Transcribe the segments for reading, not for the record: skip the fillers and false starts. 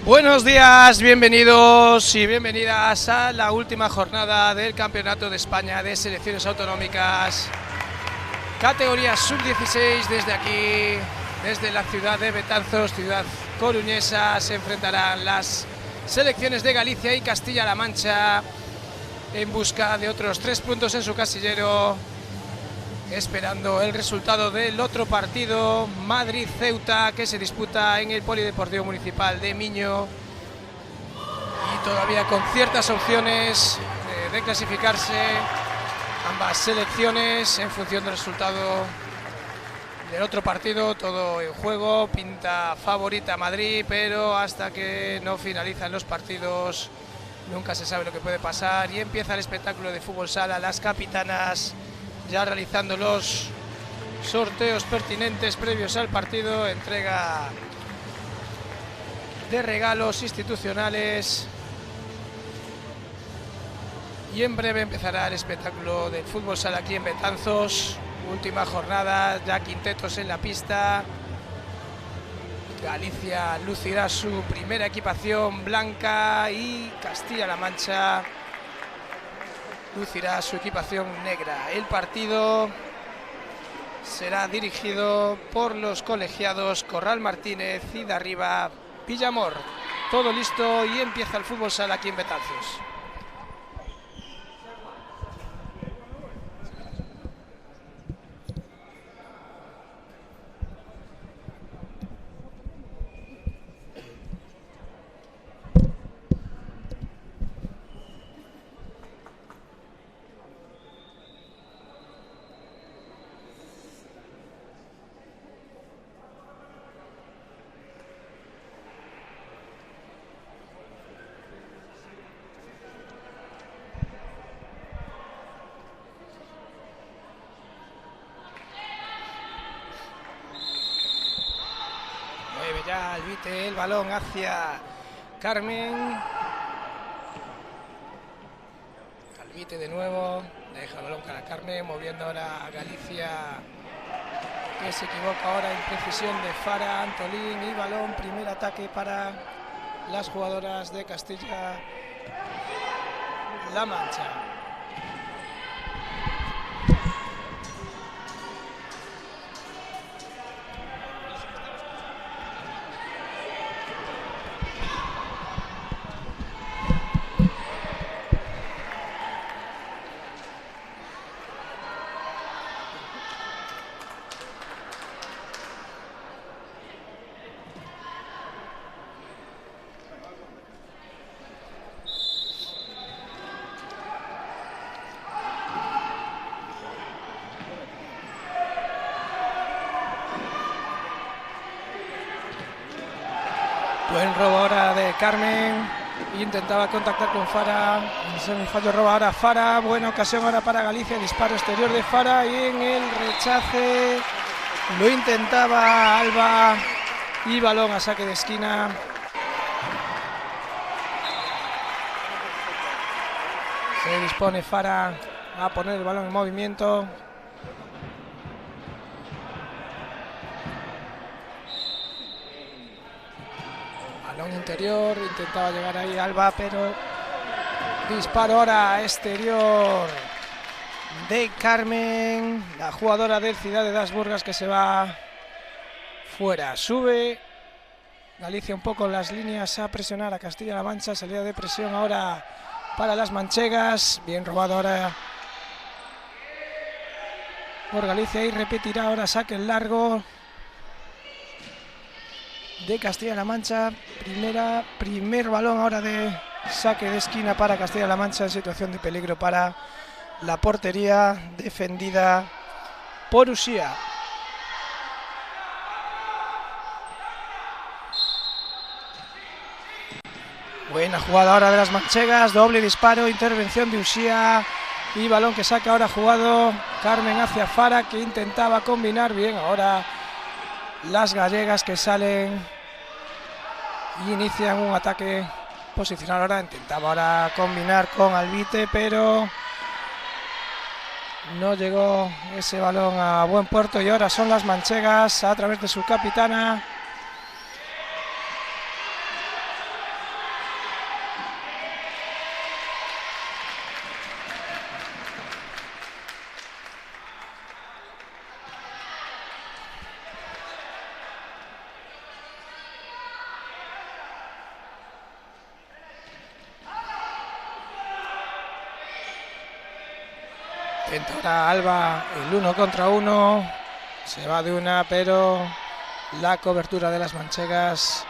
Buenos días, bienvenidos y bienvenidas a la última jornada del Campeonato de España de Selecciones Autonómicas, categoría sub-16. Desde aquí, desde la ciudad de Betanzos, ciudad coruñesa, se enfrentarán las selecciones de Galicia y Castilla-La Mancha en busca de otros 3 puntos en su casillero, esperando el resultado del otro partido, Madrid-Ceuta, que se disputa en el Polideportivo Municipal de Miño, y todavía con ciertas opciones de clasificarse ambas selecciones en función del resultado del otro partido. Todo en juego, pinta favorita Madrid, pero hasta que no finalizan los partidos nunca se sabe lo que puede pasar, y empieza el espectáculo de fútbol sala. Las capitanas ya realizando los sorteos pertinentes previos al partido, entrega de regalos institucionales, y en breve empezará el espectáculo del fútbol sala aquí en Betanzos. Última jornada, ya quintetos en la pista. Galicia lucirá su primera equipación blanca y Castilla-La Mancha lucirá su equipación negra. El partido será dirigido por los colegiados Corral Martínez y de arriba Villamor. Todo listo y empieza el fútbol sala aquí en Betanzos. Ya Albite el balón hacia Carmen. Albite de nuevo, deja el balón para Carmen, moviendo ahora a Galicia, que se equivoca ahora, imprecisión de Fara, Antolín, y balón, primer ataque para las jugadoras de Castilla-La Mancha. Buen robo ahora de Carmen, intentaba contactar con Fara, en el fallo roba ahora Fara. Buena ocasión ahora para Galicia, disparo exterior de Fara, y en el rechace lo intentaba Alba, y balón a saque de esquina. Se dispone Fara a poner el balón en movimiento. Balón interior, intentaba llegar ahí Alba, pero disparo ahora exterior de Carmen, la jugadora del Ciudad de Das Burgas, que se va fuera. Sube Galicia un poco las líneas a presionar a Castilla-La Mancha, salida de presión ahora para las manchegas. Bien robado ahora por Galicia, y repetirá ahora saque en largo de Castilla-La Mancha. Primer balón ahora de saque de esquina para Castilla-La Mancha, en situación de peligro para la portería defendida por Uxía. Buena jugada ahora de las manchegas, doble disparo, intervención de Uxía, y balón que saca ahora jugado Carmen hacia Fara, que intentaba combinar bien ahora las gallegas, que salen y inician un ataque posicional. Ahora intentaba ahora combinar con Albite, pero no llegó ese balón a buen puerto, y ahora son las manchegas a través de su capitana Intenta ahora Alba el 1 contra 1. Se va de una, pero la cobertura de las manchegas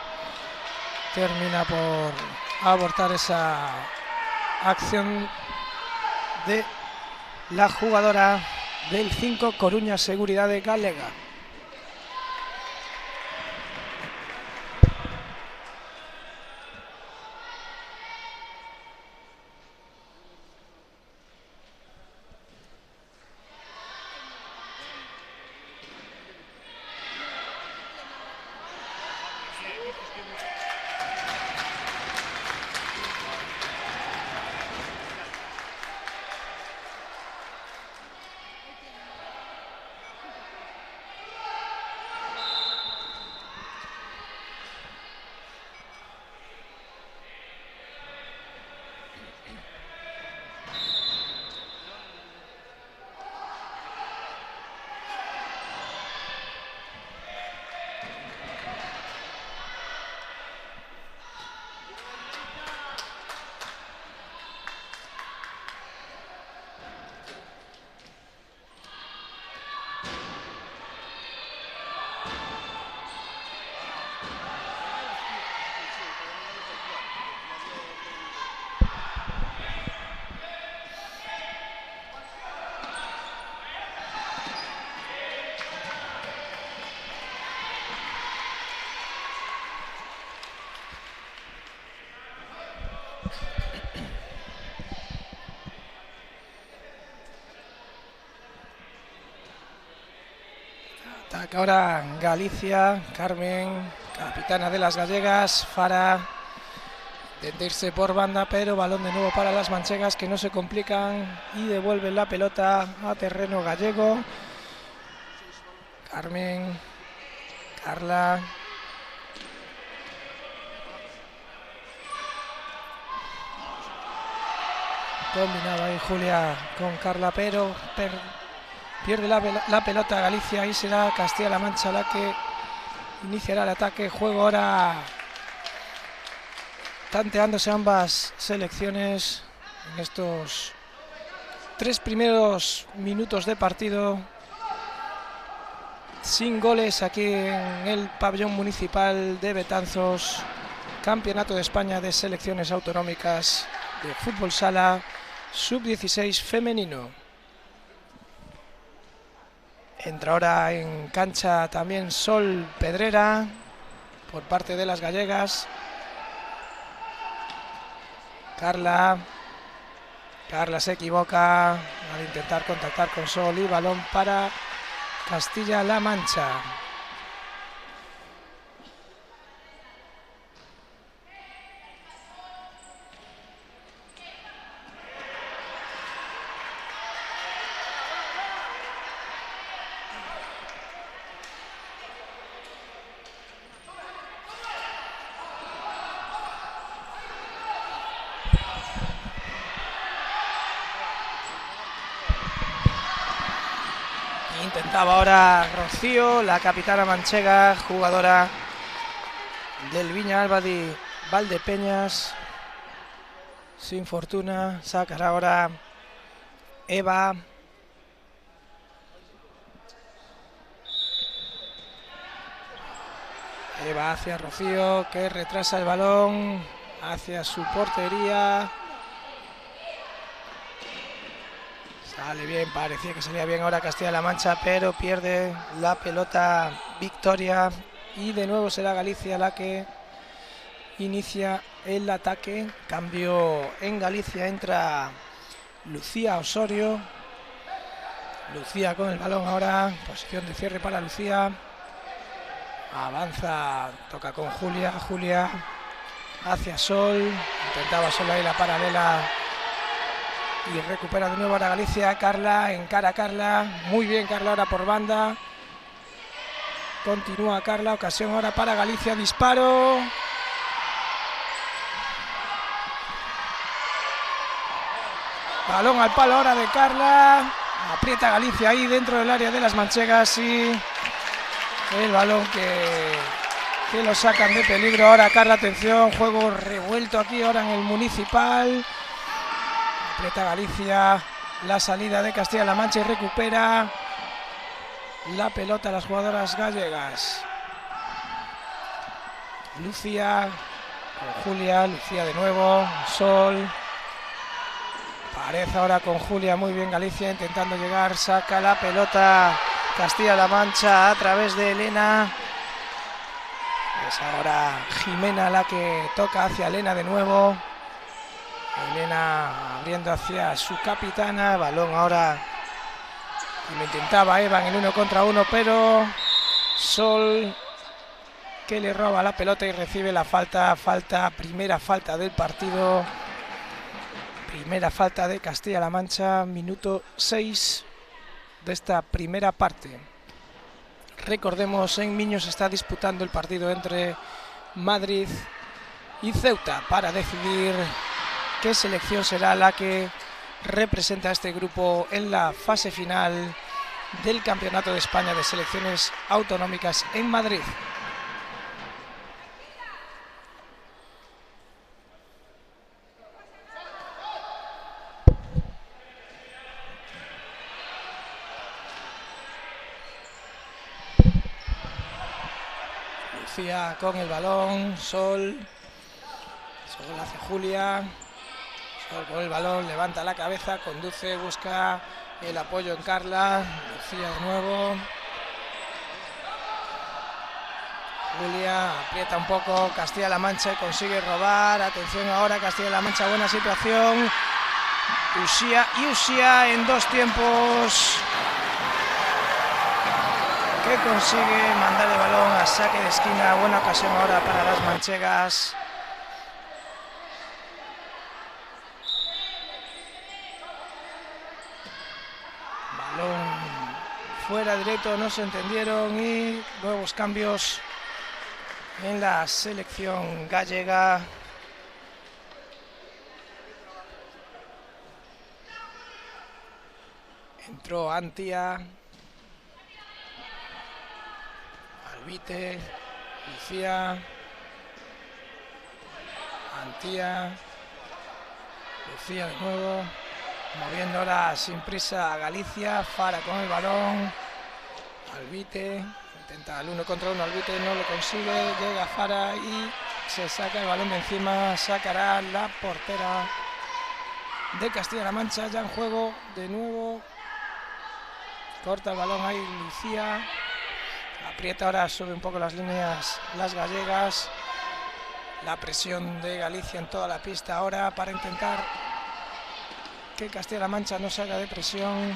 termina por abortar esa acción de la jugadora del 5 Coruña Seguridade Galega. Ataca ahora Galicia, Carmen, capitana de las gallegas, Fara, intenta irse por banda, pero balón de nuevo para las manchegas que no se complican y devuelven la pelota a terreno gallego. Carmen, Carla. Combinaba ahí Julia con Carla, pero pierde la pelota Galicia y será Castilla-La Mancha la que iniciará el ataque. Juego ahora tanteándose ambas selecciones en estos 3 primeros minutos de partido. Sin goles aquí en el pabellón municipal de Betanzos. Campeonato de España de selecciones autonómicas de fútbol sala sub-16 femenino. Entra ahora en cancha también Sol Pedrera por parte de las gallegas. Carla se equivoca al intentar contactar con Sol y balón para Castilla-La Mancha. Intentaba ahora Rocío, la capitana manchega, jugadora del Viña Alba de Valdepeñas. Sin fortuna, sacará ahora Eva. Eva hacia Rocío, que retrasa el balón hacia su portería. Sale bien, parecía que salía bien ahora Castilla-La Mancha, pero pierde la pelota Victoria y de nuevo será Galicia la que inicia el ataque. Cambio en Galicia, entra Lucía Osorio. Lucía con el balón ahora, posición de cierre para Lucía. Avanza, toca con Julia, Julia hacia Sol, intentaba Sol ahí la paralela. Y recupera de nuevo ahora Galicia. Carla, encara a Carla. Muy bien Carla ahora por banda. Continúa Carla. Ocasión ahora para Galicia. Disparo. Balón al palo ahora de Carla. Aprieta Galicia ahí dentro del área de las manchegas. Y el balón que lo sacan de peligro. Ahora Carla, atención. Juego revuelto aquí ahora en el municipal. Aprieta Galicia, la salida de Castilla-La Mancha y recupera la pelota las jugadoras gallegas. Lucía con Julia, Lucía de nuevo, Sol. Parece ahora con Julia, muy bien Galicia intentando llegar, saca la pelota Castilla-La Mancha a través de Elena. Es ahora Jimena la que toca hacia Elena de nuevo. Elena abriendo hacia su capitana, balón ahora, y lo intentaba Eva en el 1 contra 1, pero Sol que le roba la pelota y recibe la falta, primera falta del partido, primera falta de Castilla-La Mancha, minuto 6 de esta primera parte. Recordemos, en Miño se está disputando el partido entre Madrid y Ceuta para decidir qué selección será la que representa a este grupo en la fase final del Campeonato de España de Selecciones Autonómicas en Madrid. Lucía con el balón, Sol hacia Julia. Con el balón, levanta la cabeza, conduce, busca el apoyo en Carla. Lucía de nuevo. Julia aprieta un poco, Castilla-La Mancha consigue robar. Atención ahora, Castilla-La Mancha, buena situación. Uxía en 2 tiempos, que consigue mandar el balón a saque de esquina. Buena ocasión ahora para las manchegas. Fuera directo, no se entendieron y nuevos cambios en la selección gallega. Entró Antia, Albite, Lucía, Antia, Lucía de nuevo. Moviendo ahora sin prisa a Galicia, Fara con el balón, Albite, intenta el 1 contra 1, Albite no lo consigue, llega Fara y se saca el balón de encima, sacará la portera de Castilla-La Mancha, ya en juego de nuevo, corta el balón ahí Lucía, aprieta ahora, sube un poco las líneas las gallegas, la presión de Galicia en toda la pista ahora para intentar que Castilla-La Mancha no salga de presión.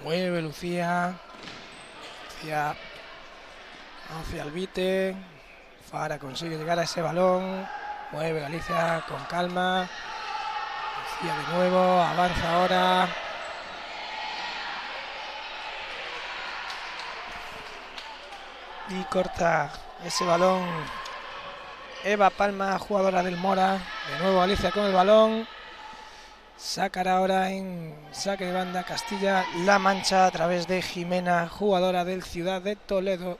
Mueve Lucía hacia Albite. Fara consigue llegar a ese balón. Mueve Galicia con calma. Lucía de nuevo, avanza ahora. Y corta ese balón Eva Palma, jugadora del Mora. De nuevo Galicia con el balón. Sacará ahora en saque de banda Castilla-La Mancha a través de Jimena, jugadora del Ciudad de Toledo.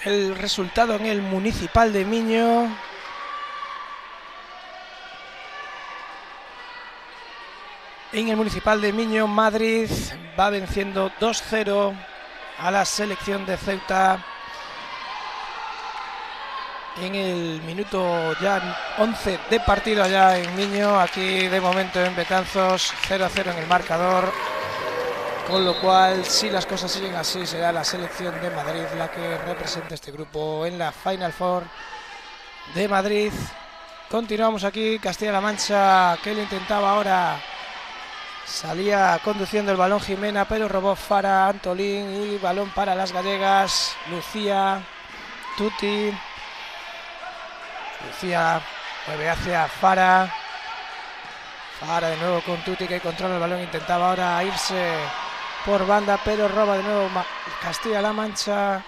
el resultado en el Municipal de Miño. En el Municipal de Miño, Madrid va venciendo 2-0 a la selección de Ceuta. En el minuto ya 11 de partido allá en Miño, aquí de momento en Betanzos 0-0 en el marcador, con lo cual si las cosas siguen así será la selección de Madrid la que represente este grupo en la Final Four de Madrid. Continuamos aquí, Castilla-La Mancha, que lo intentaba ahora, salía conduciendo el balón Jimena, pero robó Fara, Antolín, y balón para las gallegas, Lucía, Tuti. Lucía mueve hacia Fara. Fara de nuevo con Tuti, que controla el balón. Intentaba ahora irse por banda, pero roba de nuevo Castilla-La Mancha.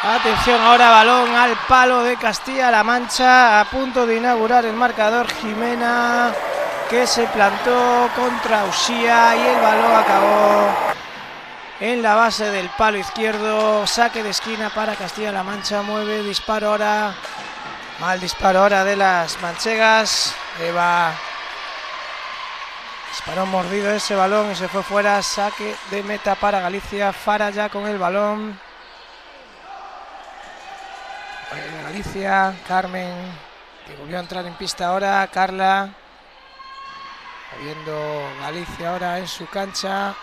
Atención ahora, balón al palo de Castilla-La Mancha, a punto de inaugurar el marcador Jimena, que se plantó contra Uxía y el balón acabó en la base del palo izquierdo. Saque de esquina para Castilla-La Mancha, mueve, disparo ahora, mal disparo ahora de las manchegas. Eva disparó mordido ese balón y se fue fuera. Saque de meta para Galicia, Fara ya con el balón. Galicia, Carmen, que volvió a entrar en pista ahora, Carla, viendo Galicia ahora en su cancha.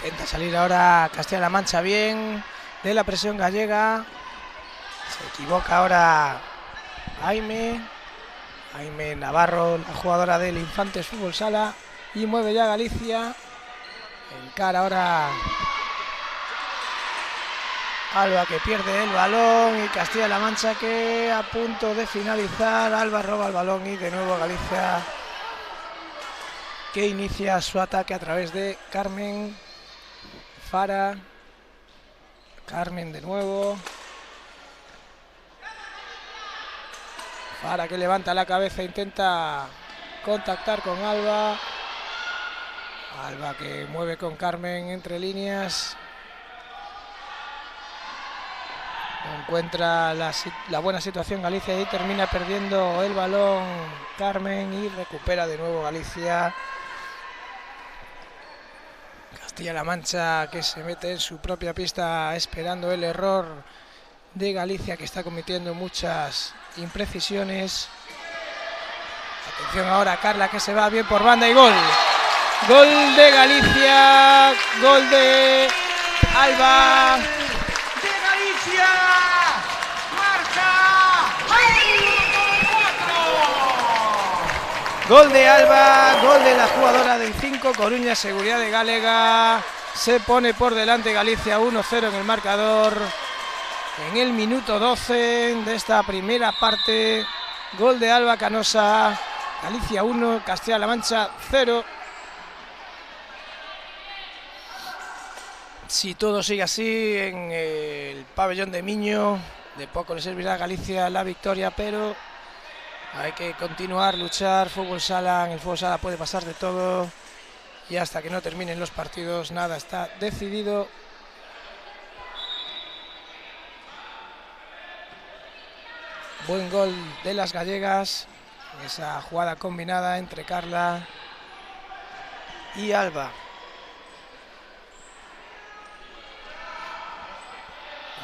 Intenta salir ahora Castilla-La Mancha bien de la presión gallega. Se equivoca ahora Jaime Navarro, la jugadora del Infantes Fútbol Sala, y mueve ya Galicia. Encara ahora Alba, que pierde el balón, y Castilla-La Mancha que a punto de finalizar. Alba roba el balón y de nuevo Galicia, que inicia su ataque a través de Carmen. Fara, Carmen de nuevo. Fara, que levanta la cabeza, intenta contactar con Alba. Alba, que mueve con Carmen entre líneas. No encuentra la buena situación Galicia y termina perdiendo el balón Carmen, y recupera de nuevo Galicia. Castilla-La Mancha, que se mete en su propia pista esperando el error de Galicia, que está cometiendo muchas imprecisiones. Atención ahora, Carla, que se va bien por banda, y gol. Gol de Galicia, gol de Alba. ¡De Galicia! ¡Marca! Gol de Alba, gol de la jugadora del 5 Coruña Seguridad de Galega. Se pone por delante Galicia 1-0 en el marcador en el minuto 12 de esta primera parte. Gol de Alba Canosa. Galicia 1, Castilla-La Mancha 0. Si todo sigue así en el pabellón de Miño, de poco le servirá a Galicia la victoria, pero hay que continuar, luchar. Fútbol sala, en el fútbol sala puede pasar de todo y hasta que no terminen los partidos nada está decidido. Buen gol de las gallegas, esa jugada combinada entre Carla y Alba.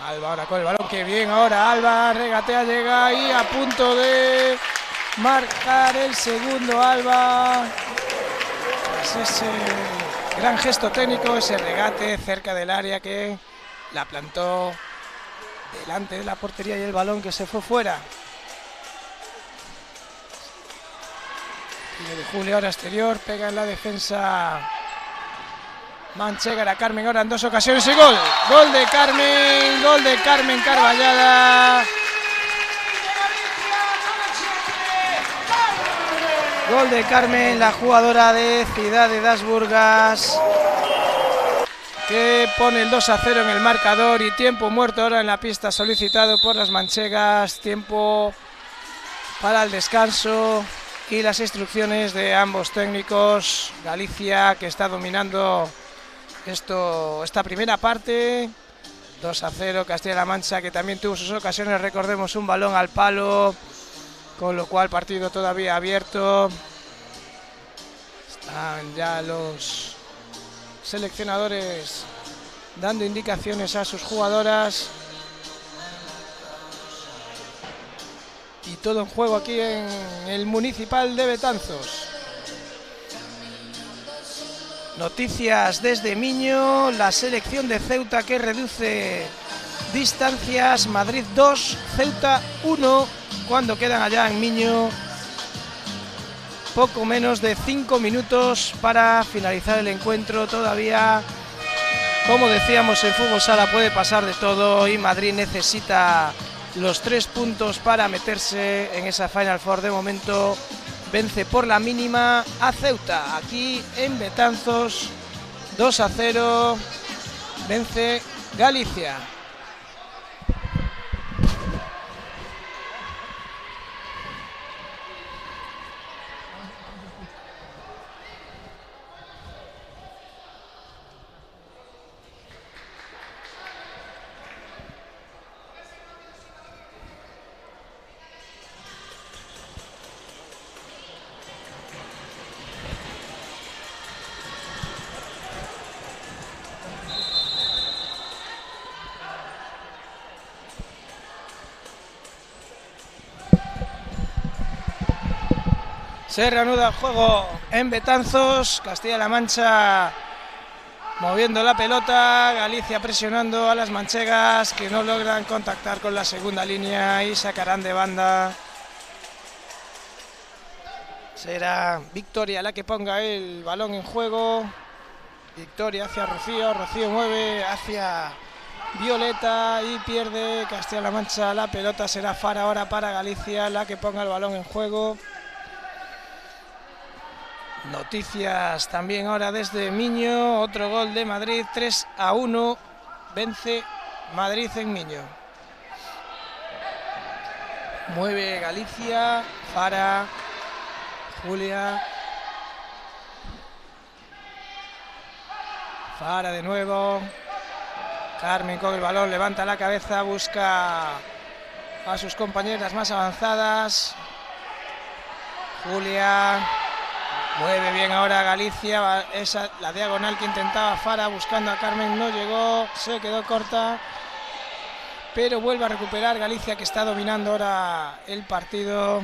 Alba ahora con el balón, que bien ahora Alba, regatea, llega y a punto de marcar el segundo Alba. Pues ese gran gesto técnico, ese regate cerca del área que la plantó delante de la portería y el balón que se fue fuera. Y de Julio ahora exterior, pega en la defensa manchega, era Carmen ahora en dos ocasiones y gol. Gol de Carmen Carballada. Gol de Carmen, la jugadora de Ciudad de Das Burgas, que pone el 2-0 en el marcador y tiempo muerto ahora en la pista solicitado por las manchegas. Tiempo para el descanso y las instrucciones de ambos técnicos. Galicia, que está dominando esta primera parte, 2-0. Castilla-La Mancha, que también tuvo sus ocasiones, recordemos, un balón al palo, con lo cual partido todavía abierto. Están ya los seleccionadores dando indicaciones a sus jugadoras y todo en juego aquí en el Municipal de Betanzos. Noticias desde Miño, la selección de Ceuta que reduce distancias, Madrid 2, Ceuta 1, cuando quedan allá en Miño poco menos de 5 minutos para finalizar el encuentro. Todavía, como decíamos, en fútbol sala puede pasar de todo y Madrid necesita los 3 puntos para meterse en esa Final Four. De momento vence por la mínima a Ceuta, aquí en Betanzos, 2-0, vence Galicia. Se reanuda el juego en Betanzos, Castilla-La Mancha moviendo la pelota, Galicia presionando a las manchegas, que no logran contactar con la segunda línea y sacarán de banda. Será Victoria la que ponga el balón en juego. Victoria hacia Rocío, Rocío mueve hacia Violeta y pierde Castilla-La Mancha la pelota. Será Fara ahora para Galicia la que ponga el balón en juego. Noticias también ahora desde Miño, otro gol de Madrid, 3-1, vence Madrid en Miño. Mueve Galicia, Fara, Julia, Fara de nuevo, Carmen con el balón, levanta la cabeza, busca a sus compañeras más avanzadas, Julia. Mueve bien ahora Galicia, esa la diagonal que intentaba Fara buscando a Carmen, no llegó, se quedó corta, pero vuelve a recuperar Galicia, que está dominando ahora el partido.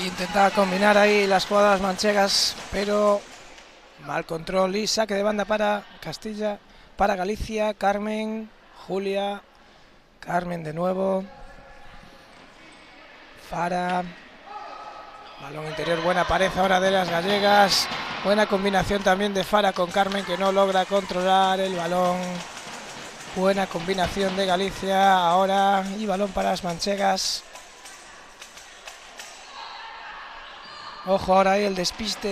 Intentaba combinar ahí las jugadas manchegas, pero mal control y saque de banda para Castilla, para Galicia. Carmen, Julia, Carmen de nuevo. Fara, balón interior, buena pared ahora de las gallegas. Buena combinación también de Fara con Carmen, que no logra controlar el balón. Buena combinación de Galicia ahora y balón para las manchegas. Ojo ahora ahí el despiste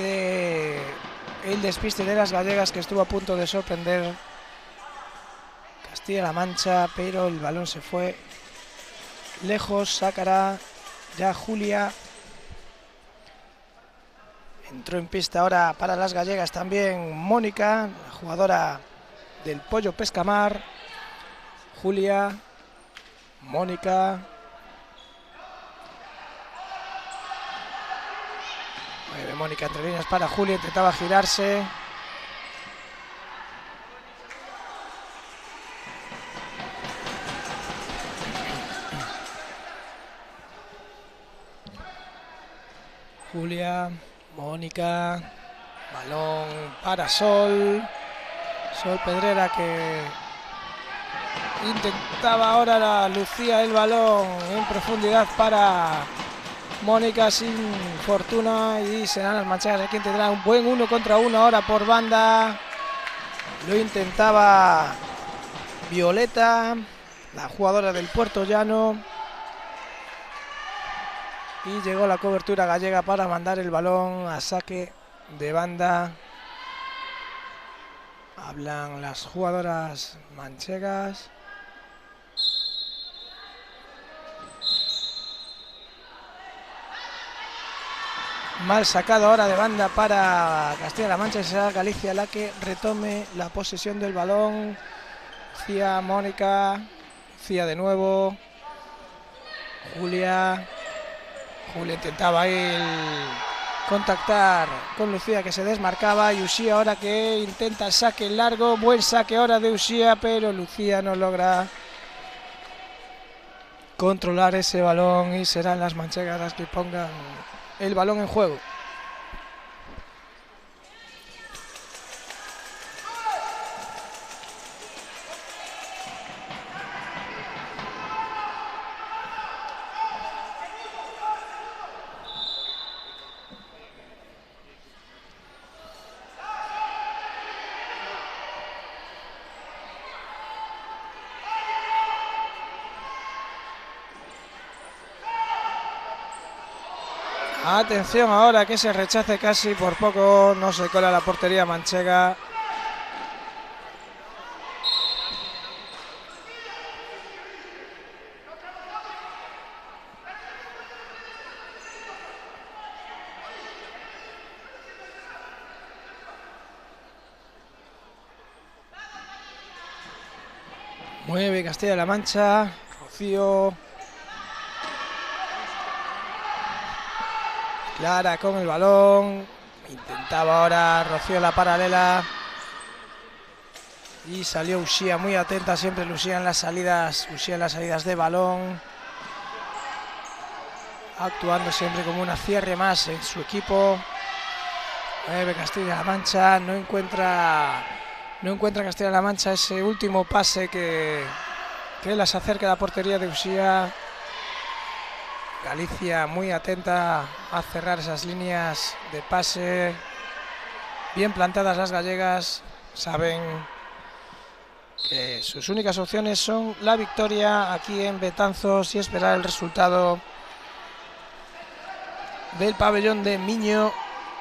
de las gallegas, que estuvo a punto de sorprender Castilla-La Mancha, pero el balón se fue lejos. Sacará ya Julia. Entró en pista ahora para las gallegas también Mónica, la jugadora del Pollo Pescamar. Julia, Mónica. Mueve Mónica entre líneas para Julia, intentaba girarse. Julia, Mónica, balón para Sol Pedrera, que intentaba ahora la Lucía el balón en profundidad para Mónica, sin fortuna, y serán las manchegas quien tendrá un buen 1 contra 1 ahora por banda. Lo intentaba Violeta, la jugadora del Puerto Llano, y llegó la cobertura gallega para mandar el balón a saque de banda. Hablan las jugadoras manchegas. Mal sacado ahora de banda para Castilla-La Mancha, y será Galicia la que retome la posesión del balón. Lucía, Mónica, Lucía de nuevo, Julia intentaba ahí contactar con Lucía, que se desmarcaba, y Uxía ahora que intenta el saque largo. Buen saque ahora de Uxía, pero Lucía no logra controlar ese balón, y serán las manchegas las que pongan el balón en juego. Atención ahora, que se rechace casi por poco, no se cola la portería manchega. Mueve Castilla-La Mancha, Rocío. Clara con el balón, intentaba ahora Rocío la paralela, y salió Uxía muy atenta siempre. Uxía en las salidas de balón, actuando siempre como una cierre más en su equipo. Castilla-La Mancha, no encuentra Castilla-La Mancha ese último pase que las acerca a la portería de Uxía. Galicia muy atenta a cerrar esas líneas de pase, bien plantadas las gallegas. Saben que sus únicas opciones son la victoria aquí en Betanzos y esperar el resultado del pabellón de Miño,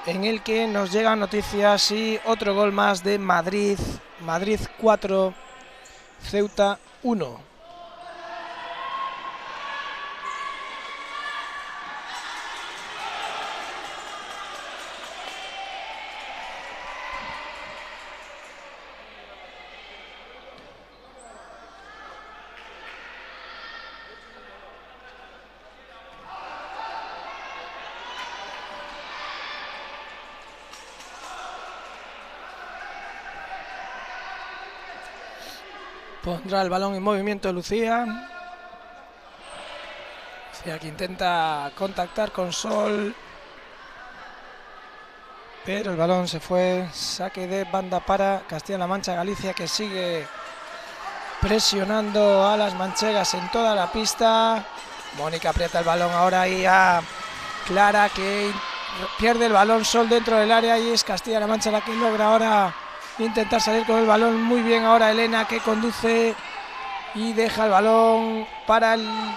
en el que nos llegan noticias y otro gol más de Madrid. Madrid 4, Ceuta 1. Pondrá el balón en movimiento Lucía. Lucía que intenta contactar con Sol. pero el balón se fue. Saque de banda para Castilla-La Mancha. Galicia, que sigue presionando a las manchegas en toda la pista. Mónica aprieta el balón ahora y a Clara, que pierde el balón. Sol dentro del área y es Castilla-La Mancha la que logra ahora intentar salir con el balón. Muy bien ahora Elena, que conduce y deja el balón para el...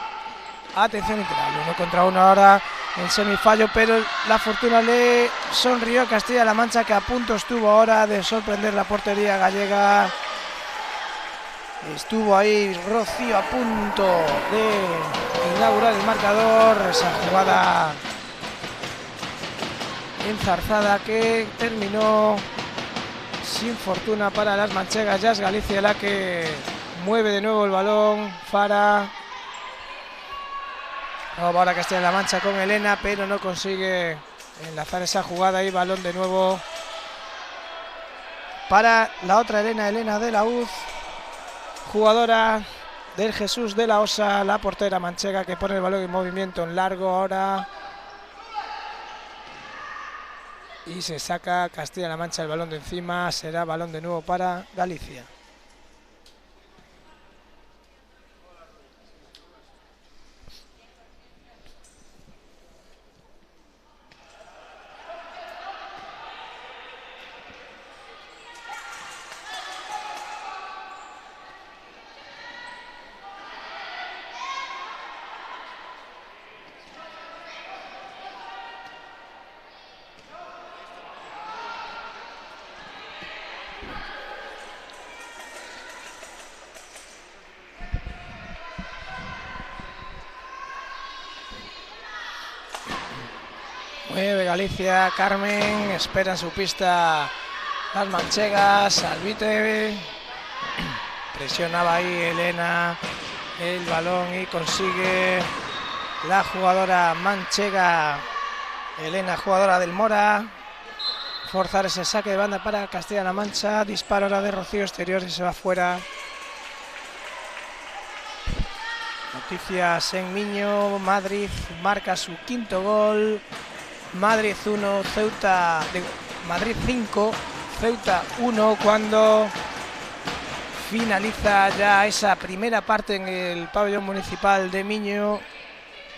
Atención, uno contra uno ahora en semifallo, pero la fortuna le sonrió a Castilla-La Mancha, que a punto estuvo ahora de sorprender la portería gallega. Estuvo ahí Rocío a punto de inaugurar el marcador. Esa jugada enzarzada que terminó sin fortuna para las manchegas. Ya es Galicia la que mueve de nuevo el balón. Fara. Ahora Castilla-La Mancha con Elena, pero no consigue enlazar esa jugada y balón de nuevo para la otra Elena de la UZ, jugadora del Jesús de la Osa, la portera manchega, que pone el balón en movimiento en largo ahora. Y se saca Castilla-La Mancha el balón de encima, será balón de nuevo para Galicia. Mueve Galicia, Carmen, espera en su pista las manchegas, Albite, presionaba ahí Elena el balón y consigue la jugadora manchega, Elena, jugadora del Mora, forzar ese saque de banda para Castilla-La Mancha. Disparo ahora de Rocío exterior y se va fuera. Noticias en Miño, Madrid marca su quinto gol. Madrid 1, Madrid 5, Ceuta 1, cuando finaliza ya esa primera parte en el pabellón municipal de Miño,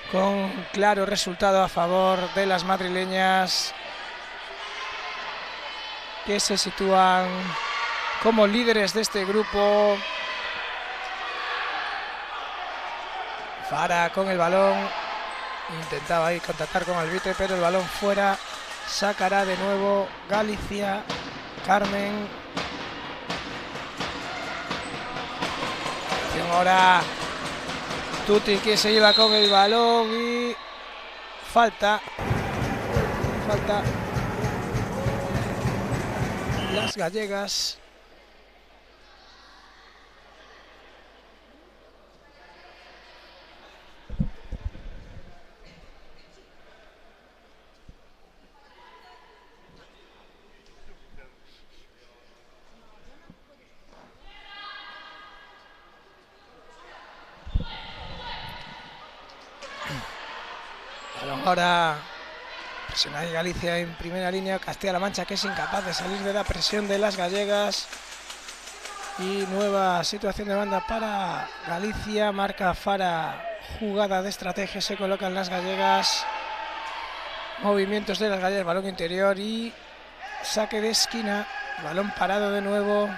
con claro resultado a favor de las madrileñas, que se sitúan como líderes de este grupo. Fara con el balón. Intentaba ahí contactar con Albite, pero el balón fuera. Sacará de nuevo Galicia. Carmen. Ahora Tuti, que se lleva con el balón y falta. Las gallegas. Ahora presiona Galicia en primera línea. Castilla-La Mancha, que es incapaz de salir de la presión de las gallegas. Y nueva situación de banda para Galicia. Marca Fara, jugada de estrategia. Se colocan las gallegas. Movimientos de las gallegas, balón interior y saque de esquina. Balón parado de nuevo.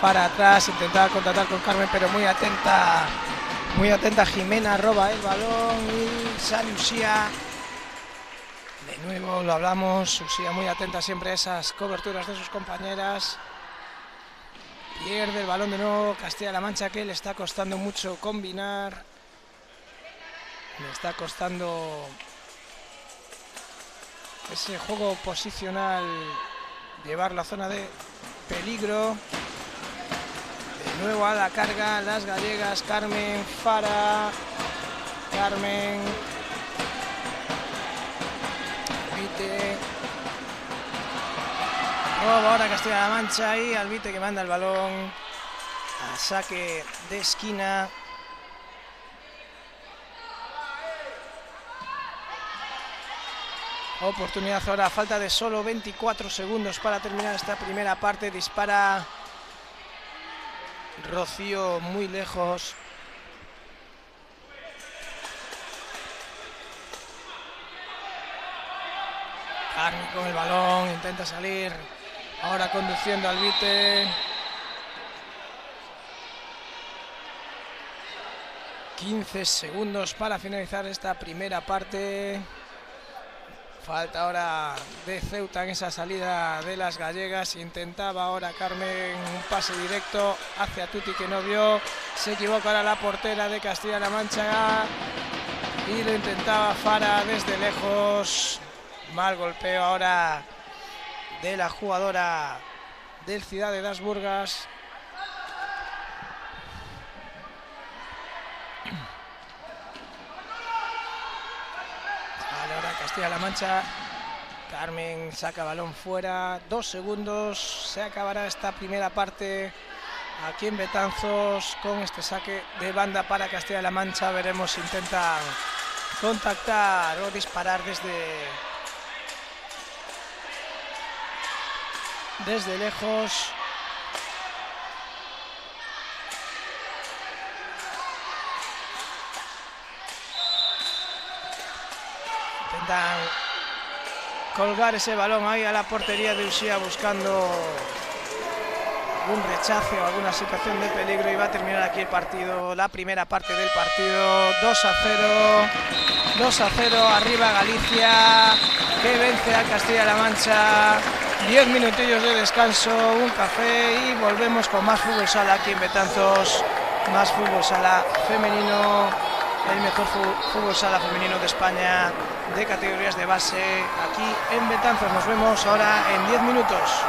Fara atrás, intentaba contactar con Carmen, pero muy atenta Jimena, roba el balón y sale Usía. De nuevo lo hablamos, Usía muy atenta siempre a esas coberturas de sus compañeras. Pierde el balón de nuevo Castilla-La Mancha, que le está costando mucho combinar. Le está costando ese juego posicional, llevar la zona de peligro. De nuevo a la carga las gallegas. Carmen, Fara. Carmen. Vite. Roba ahora Castilla-La Mancha y Albite que manda el balón a saque de esquina. Oportunidad ahora, a falta de solo 24 segundos para terminar esta primera parte. Dispara Rocío muy lejos. Carmi con el balón, intenta salir. Ahora conduciendo Albite. 15 segundos para finalizar esta primera parte. Falta ahora de Ceuta en esa salida de las gallegas. Intentaba ahora Carmen un pase directo hacia Tuti que no vio. Se equivoca ahora la portera de Castilla-La Mancha y lo intentaba Fara desde lejos. Mal golpeo ahora de la jugadora del Ciudad de Das Burgas. Vale, ahora Castilla-La Mancha. Carmen saca balón fuera. 2 segundos. Se acabará esta primera parte aquí en Betanzos con este saque de banda para Castilla-La Mancha. Veremos si intentan contactar o disparar desde lejos. Intentan colgar ese balón ahí a la portería de Uxía buscando algún rechace o alguna situación de peligro y va a terminar aquí el partido, la primera parte del partido. 2-0, 2-0, arriba Galicia, que vence a Castilla-La Mancha. 10 minutillos de descanso, un café y volvemos con más fútbol sala aquí en Betanzos. Más fútbol sala femenino, el mejor fútbol sala femenino de España, de categorías de base, aquí en Betanzos. Nos vemos ahora en 10 minutos.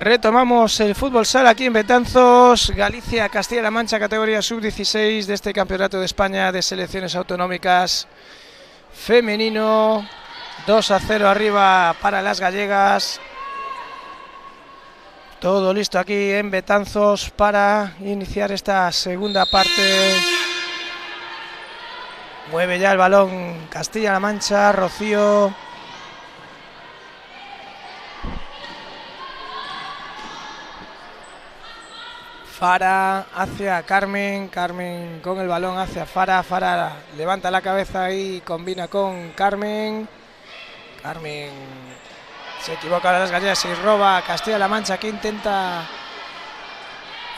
Retomamos el fútbol sala aquí en Betanzos, Galicia, Castilla-La Mancha, categoría sub-16 de este Campeonato de España de Selecciones Autonómicas femenino. 2-0 arriba para las gallegas. Todo listo aquí en Betanzos para iniciar esta segunda parte. Mueve ya el balón Castilla-La Mancha, Rocío. Fara hacia Carmen, Carmen con el balón hacia Fara, Fara levanta la cabeza y combina con Carmen. Carmen se equivoca a las gallegas y roba Castilla-La Mancha, que intenta...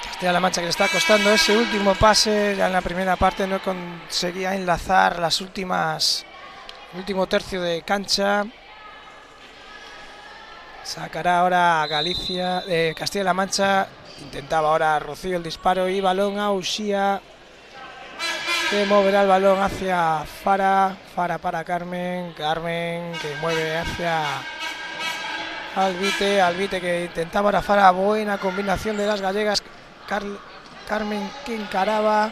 Castilla-La Mancha que le está costando ese último pase, ya en la primera parte no conseguía enlazar el último tercio de cancha. Sacará ahora Galicia, Castilla-La Mancha. Intentaba ahora Rocío el disparo y balón a Uxía, que moverá el balón hacia Fara, Fara para Carmen, Carmen que mueve hacia Albite, Albite que intentaba ahora Fara, buena combinación de las gallegas, Carmen que encaraba,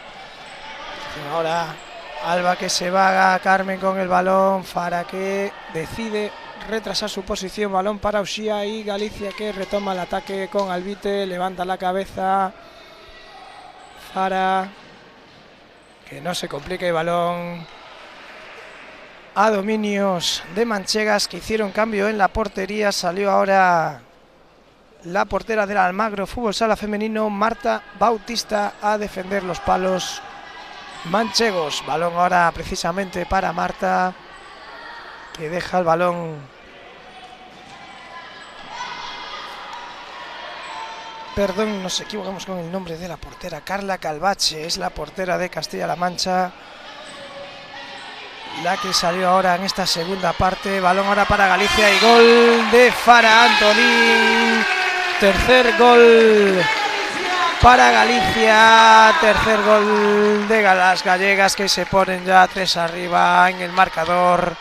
ahora Alba que se va, Carmen con el balón, Fara que decide retrasar su posición, balón para Uxía y Galicia que retoma el ataque con Albite, levanta la cabeza, Fara que no se complique el balón a dominios de manchegas que hicieron cambio en la portería. Salió ahora la portera del Almagro Fútbol Sala Femenino, Marta Bautista, a defender los palos manchegos. Balón ahora precisamente para Marta, que deja el balón. Perdón, nos equivocamos con el nombre de la portera. Carla Calvache es la portera de Castilla-La Mancha, la que salió ahora en esta segunda parte. Balón ahora para Galicia y gol de Fara Antolín. Tercer gol para Galicia, tercer gol de las gallegas, que se ponen ya 3 arriba en el marcador.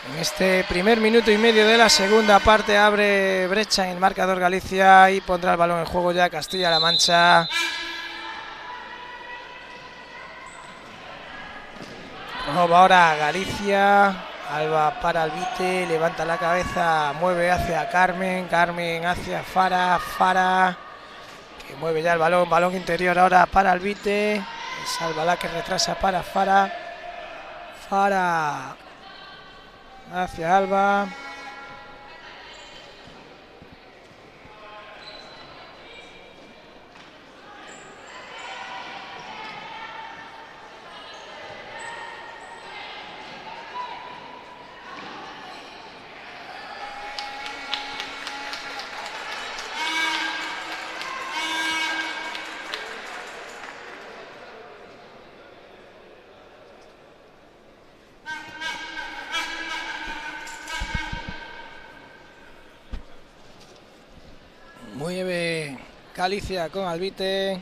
En este primer minuto y medio de la segunda parte abre brecha en el marcador Galicia y pondrá el balón en juego ya Castilla-La Mancha. Roba ahora Galicia, Alba para Albite, levanta la cabeza, mueve hacia Carmen, Carmen hacia Fara, Fara que mueve ya el balón, balón interior ahora para Albite, es Alba la que retrasa para Fara, Fara hacia Alba. Mueve Galicia con Albite,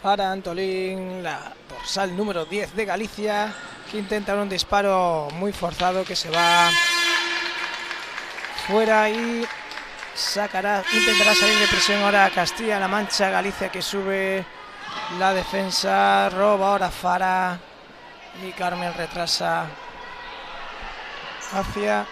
Fara Antolín, la dorsal número 10 de Galicia, que intenta un disparo muy forzado que se va fuera y intentará salir de presión ahora Castilla-La Mancha. Galicia que sube la defensa, roba ahora Fara y Carmen retrasa hacia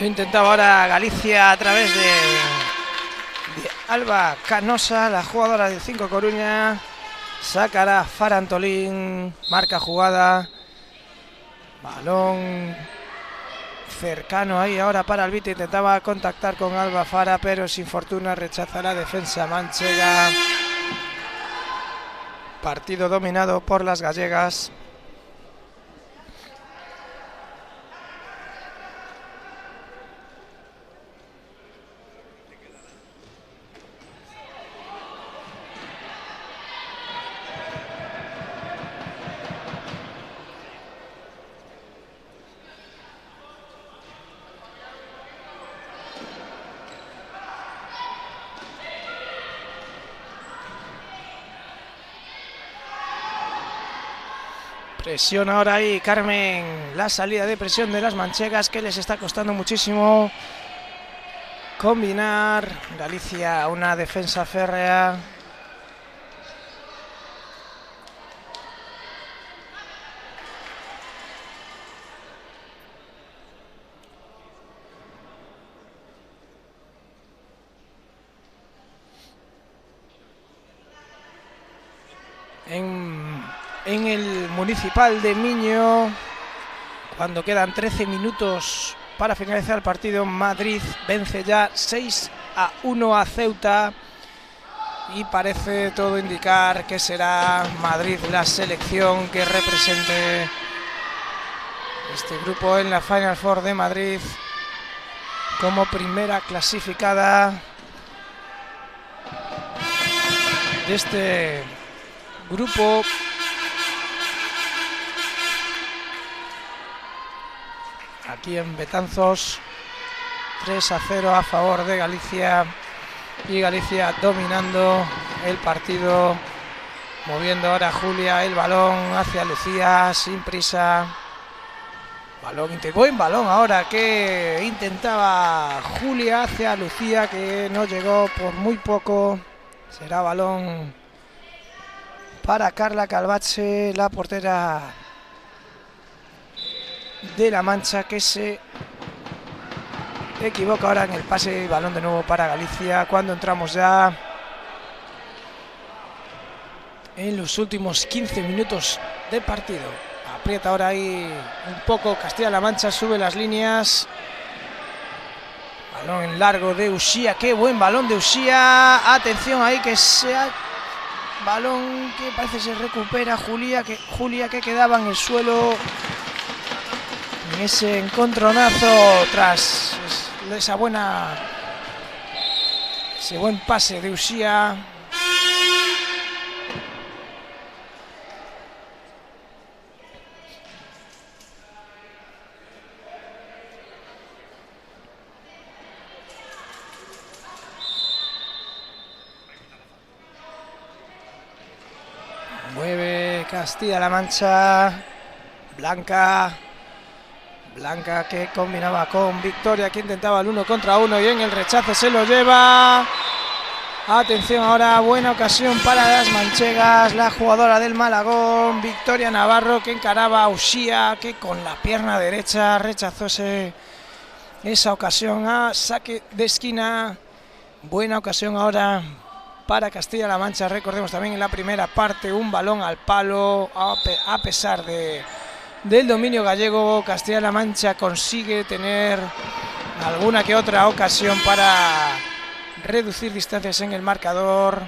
intentaba ahora Galicia a través de Alba Canosa, la jugadora del 5 Coruña. Sacará Fara Antolín, marca jugada, balón cercano ahí ahora para el Vite. Intentaba contactar con Alba Fara, pero sin fortuna rechaza la defensa manchega. Partido dominado por las gallegas. Presión ahora ahí, Carmen, la salida de presión de las manchegas, que les está costando muchísimo combinar. Galicia, una defensa férrea. En el Municipal de Miño, cuando quedan 13 minutos para finalizar el partido, Madrid vence ya 6-1 a Ceuta y parece todo indicar que será Madrid la selección que represente este grupo en la Final Four de Madrid como primera clasificada de este grupo. Aquí en Betanzos, 3-0 a favor de Galicia, y Galicia dominando el partido, moviendo ahora Julia el balón hacia Lucía sin prisa. Buen balón ahora que intentaba Julia hacia Lucía, que no llegó por muy poco. Será balón para Carla Calvache, la portera de La Mancha, que se equivoca ahora en el pase. Balón de nuevo para Galicia cuando entramos ya en los últimos 15 minutos de partido. Aprieta ahora ahí un poco Castilla-La Mancha, sube las líneas. Balón en largo de Uxía, qué buen balón de Uxía. Atención ahí que sea balón que parece se recupera Julia que quedaba en el suelo en ese encontronazo tras ese buen pase de Uxía. Mueve Castilla-La Mancha. Blanca que combinaba con Victoria, que intentaba el 1 contra 1 y en el rechace se lo lleva. Atención ahora, buena ocasión para las manchegas, la jugadora del Malagón, Victoria Navarro, que encaraba a Uxía, que con la pierna derecha rechazó esa ocasión a saque de esquina. Buena ocasión ahora para Castilla-La Mancha. Recordemos también en la primera parte un balón al palo, a pesar del dominio gallego. Castilla-La Mancha consigue tener alguna que otra ocasión para reducir distancias en el marcador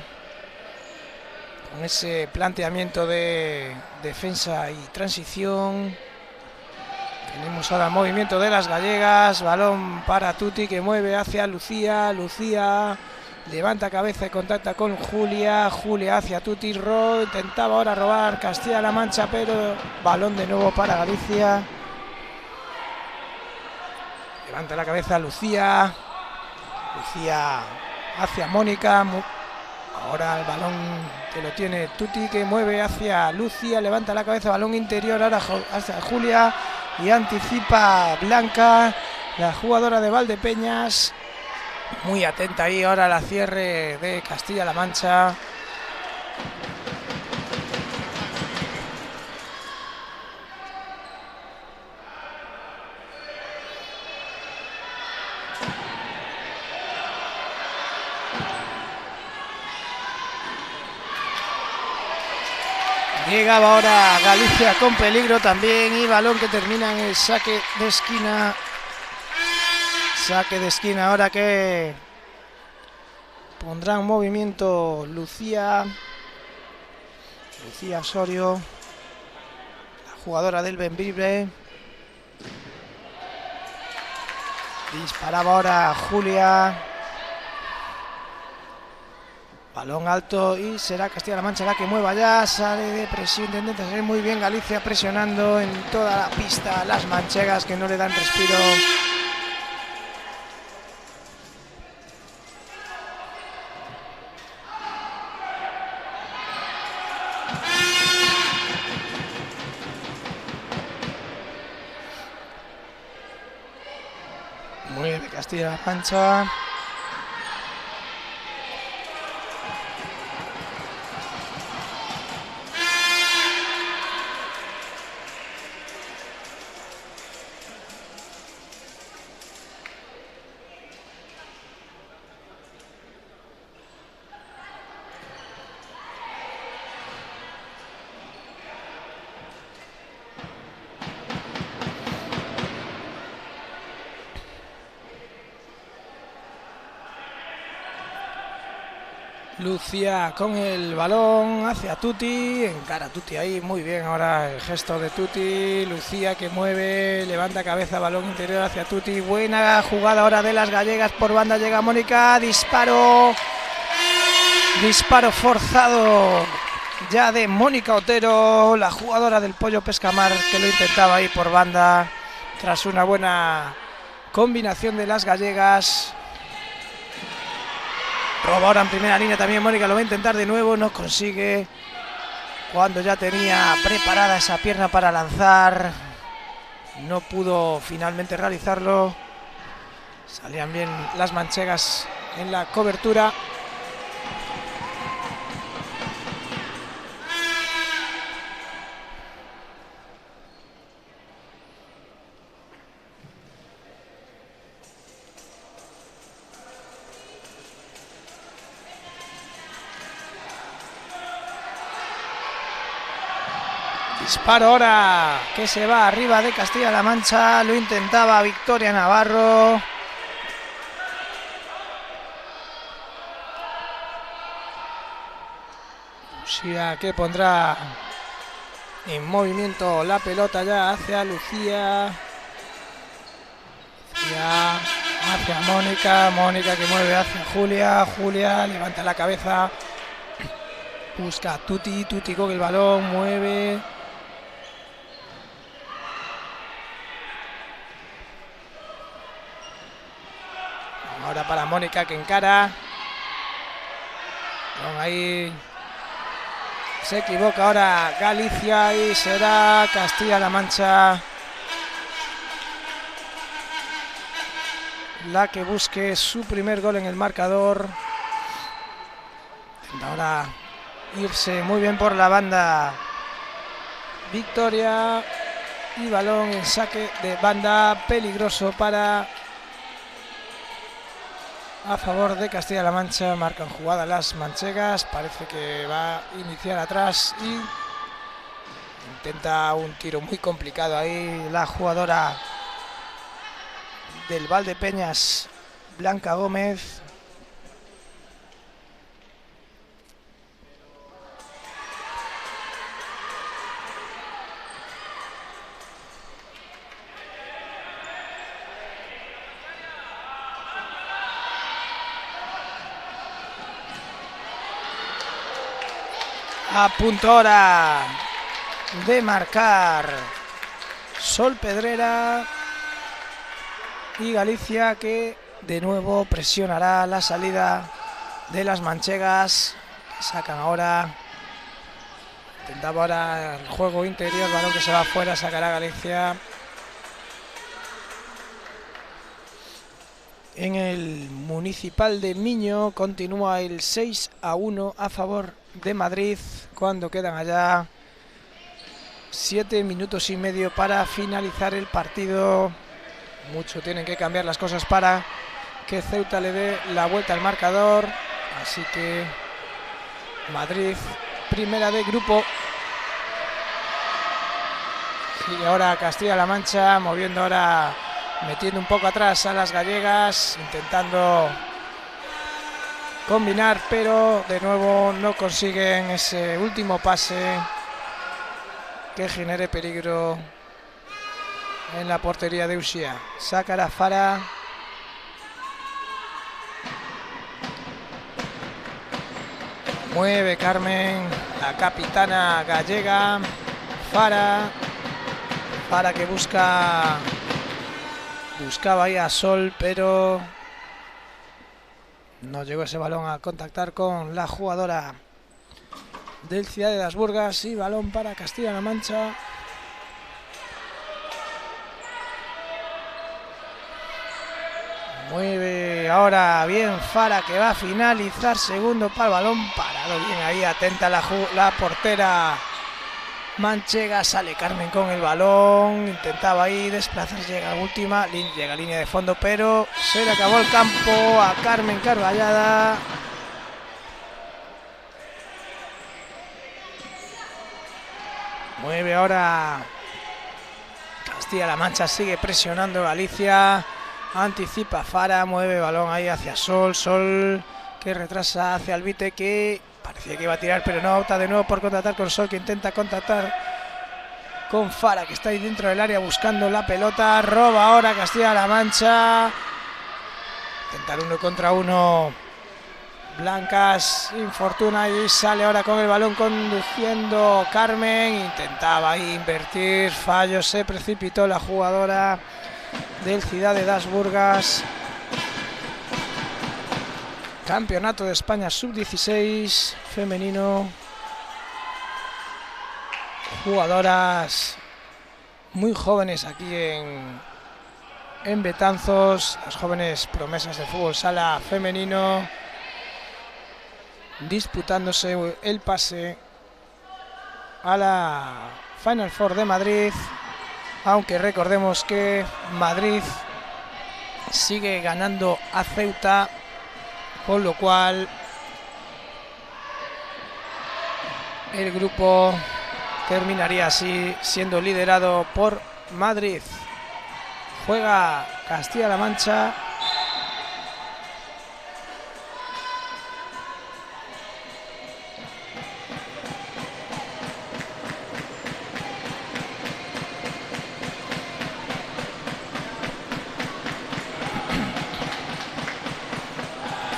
con ese planteamiento de defensa y transición. Tenemos ahora el movimiento de las gallegas, balón para Tuti, que mueve hacia Lucía. Lucía levanta cabeza y contacta con Julia hacia Tuti. Intentaba ahora robar Castilla-La Mancha, pero balón de nuevo para Galicia. Levanta la cabeza Lucía hacia Mónica. Ahora el balón que lo tiene Tuti, que mueve hacia Lucía, levanta la cabeza, balón interior ahora hacia Julia y anticipa Blanca, la jugadora de Valdepeñas. Muy atenta ahí ahora la cierre de Castilla-La Mancha. Llegaba ahora Galicia con peligro también, y balón que termina en el saque de esquina Saque de esquina ahora que pondrá en movimiento Lucía Osorio, la jugadora del Bembibre. Disparaba ahora Julia. Balón alto y será Castilla-La Mancha la que mueva ya. Sale de presión, intenta salir muy bien Galicia presionando en toda la pista. Las manchegas que no le dan respiro. Mueve Castilla-La Mancha. Lucía con el balón hacia Tuti, encara a Tuti ahí, muy bien ahora el gesto de Tuti. Lucía que mueve, levanta cabeza, balón interior hacia Tuti, buena jugada ahora de las gallegas por banda, llega Mónica, disparo forzado ya de Mónica Otero, la jugadora del Pollo Pescamar, que lo intentaba ahí por banda tras una buena combinación de las gallegas. Roba ahora en primera línea también Mónica, lo va a intentar de nuevo, no consigue. Cuando ya tenía preparada esa pierna para lanzar, no pudo finalmente realizarlo. Salían bien las manchegas en la cobertura. Disparo ahora que se va arriba de Castilla-La Mancha, lo intentaba Victoria Navarro. Lucía que pondrá en movimiento la pelota ya hacia Lucía. Hacia Mónica, Mónica que mueve hacia Julia, Julia levanta la cabeza, busca a Tuti, Tuti con el balón, mueve. Ahora para Mónica que encara. Ahí se equivoca ahora Galicia y será Castilla-La Mancha la que busque su primer gol en el marcador. Ahora irse muy bien por la banda Victoria y balón en saque de banda peligroso a favor de Castilla-La Mancha. Marcan jugada las manchegas, parece que va a iniciar atrás y intenta un tiro muy complicado ahí la jugadora del Valdepeñas, Blanca Gómez. A punto ahora de marcar Sol Pedrera y Galicia, que de nuevo presionará la salida de las manchegas. Sacan ahora, intentaba ahora el juego interior, balón que se va afuera, sacará Galicia. En el Municipal de Miño continúa el 6-1 a favor de Madrid, cuando quedan allá 7 minutos y medio para finalizar el partido. Mucho tienen que cambiar las cosas para que Ceuta le dé la vuelta al marcador, así que Madrid primera de grupo. Y ahora Castilla-La Mancha moviendo ahora metiendo un poco atrás a las gallegas, intentando combinar, pero de nuevo no consiguen ese último pase que genere peligro en la portería de Uxía. Saca la Fara. Mueve Carmen, la capitana gallega. Fara que buscaba ahí a Sol, pero no llegó ese balón a contactar con la jugadora del Ciudad de las Burgas. Y balón para Castilla-La Mancha. Mueve ahora bien Fara, que va a finalizar. Segundo para el balón parado. Bien ahí, atenta la portera manchega. Sale Carmen con el balón. Intentaba ahí desplazarse. Llega a línea de fondo, pero se le acabó el campo a Carmen Carballada. Mueve ahora Castilla-La Mancha. Sigue presionando Galicia. Anticipa Fara, mueve balón ahí hacia Sol. Sol que retrasa hacia Albite, que parecía que iba a tirar, pero no, opta de nuevo por contactar con Sol, que intenta contactar con Fara, que está ahí dentro del área buscando la pelota. Roba ahora Castilla-La Mancha. Intentar 1 contra 1. Blancas infortuna y sale ahora con el balón conduciendo Carmen. Intentaba ahí invertir, fallo, se precipitó la jugadora del Ciudad de las Burgas. Campeonato de España sub-16 femenino. Jugadoras muy jóvenes aquí en Betanzos, las jóvenes promesas del fútbol sala femenino, disputándose el pase a la Final Four de Madrid. Aunque recordemos que Madrid sigue ganando a Ceuta, con lo cual el grupo terminaría así siendo liderado por Madrid. Juega Castilla-La Mancha.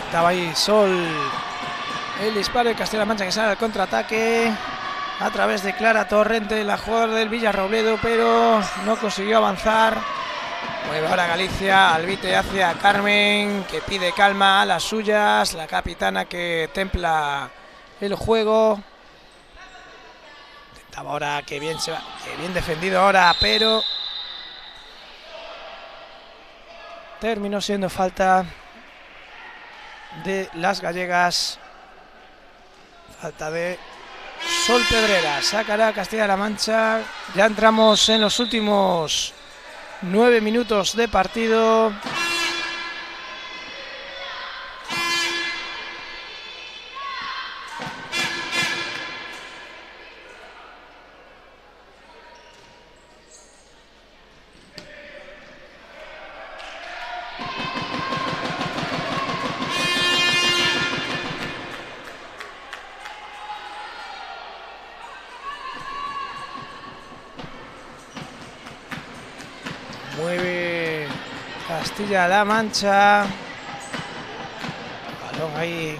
Estaba ahí Sol, el disparo de Castilla-La Mancha, que sale al contraataque a través de Clara Torrente, la jugadora del Villarrobledo, pero no consiguió avanzar. Mueve ahora Galicia, Albite hacia Carmen, que pide calma a las suyas, la capitana que templa el juego. Intentaba ahora, que bien defendido ahora, pero terminó siendo falta de las gallegas. Falta de Sol Pedrera. Sacará Castilla-La Mancha. Ya entramos en los últimos 9 minutos de partido. Mueve Castilla-La Mancha. Balón ahí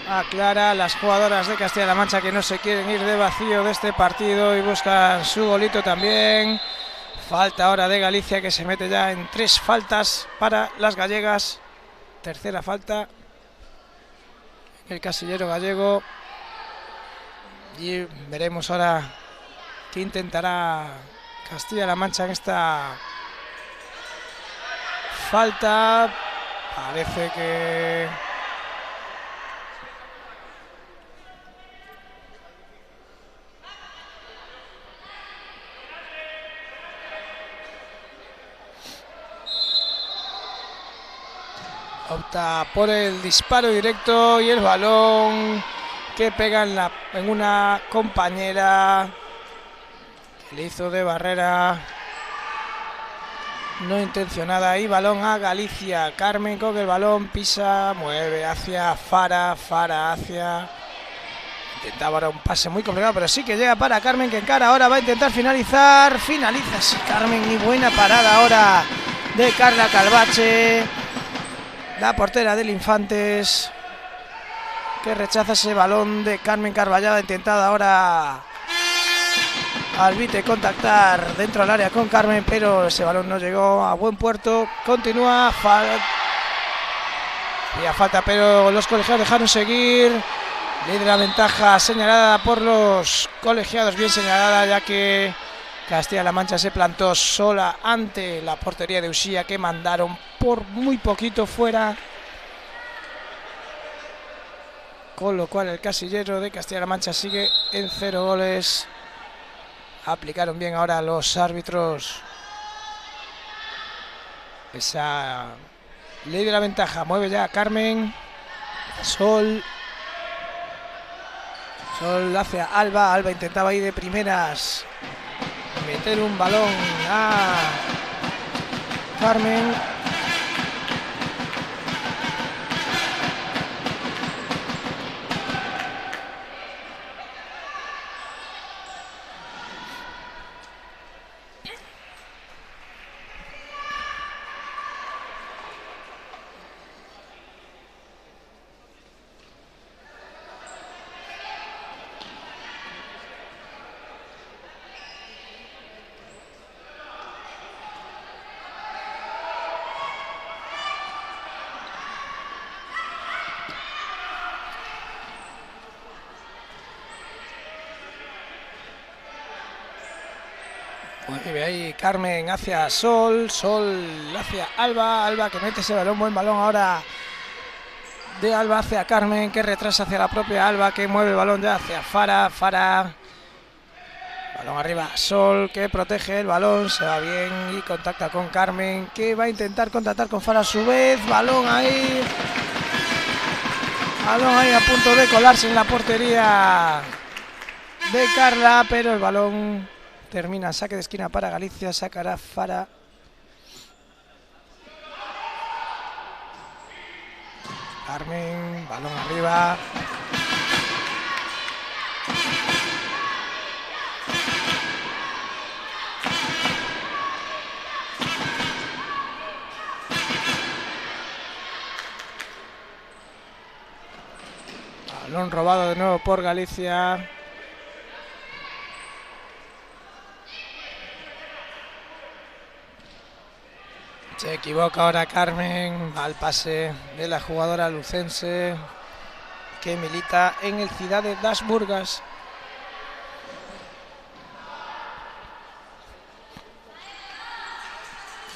a Clara. Las jugadoras de Castilla-La Mancha que no se quieren ir de vacío de este partido y buscan su golito también. Falta ahora de Galicia, que se mete ya en 3 faltas para las gallegas. Tercera falta el casillero gallego. Y veremos ahora qué intentará Castilla-La Mancha en esta falta. Parece que opta por el disparo directo y el balón que pega en una compañera, que le hizo de barrera. no intencionada, y balón a Galicia. Carmen con el balón, pisa, mueve hacia Fara hacia... Intentaba ahora un pase muy complicado, pero sí que llega para Carmen, que encara ahora, va a intentar finalizar. Finaliza sí, Carmen, y buena parada ahora de Carla Calvache, la portera del Infantes, que rechaza ese balón de Carmen Carballada. Intentada ahora Albite contactar dentro del área con Carmen, pero ese balón no llegó a buen puerto. Continúa, y a falta, pero los colegiados dejaron seguir. Ley de la ventaja señalada por los colegiados, bien señalada, ya que Castilla-La Mancha se plantó sola ante la portería de Uxía, que mandaron por muy poquito fuera. Con lo cual el casillero de Castilla-La Mancha sigue en 0 goles. Aplicaron bien ahora los árbitros esa ley de la ventaja. Mueve ya Carmen. Sol hacia Alba. Alba intentaba ir de primeras meter un balón a Carmen. Mueve ahí Carmen hacia Sol hacia Alba, que mete ese balón, buen balón ahora de Alba hacia Carmen, que retrasa hacia la propia Alba, que mueve el balón ya hacia Fara, balón arriba, Sol, que protege el balón, se va bien y contacta con Carmen, que va a intentar contactar con Fara a su vez, balón ahí a punto de colarse en la portería de Carla, pero el balón termina saque de esquina para Galicia, sacará Fara. Carmen, balón arriba. Balón robado de nuevo por Galicia. Se equivoca ahora Carmen al pase de la jugadora lucense que milita en el Cidade das Burgas.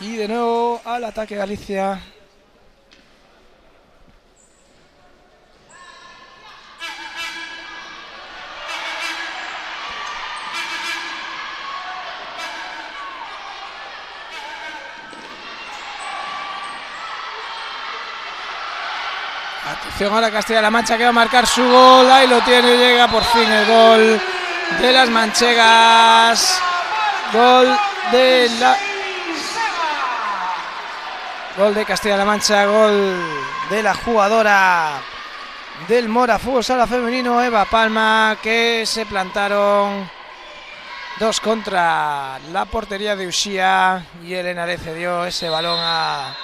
Y de nuevo al ataque Galicia. Atención ahora Castilla-La Mancha, que va a marcar su gol. Ahí lo tiene, llega por fin el gol de las manchegas. Gol de Castilla-La Mancha, gol de la jugadora del Mora Fútbol Sala Femenino, Eva Palma, que se plantaron 2 contra la portería de Uxía, y Elena le cedió ese balón a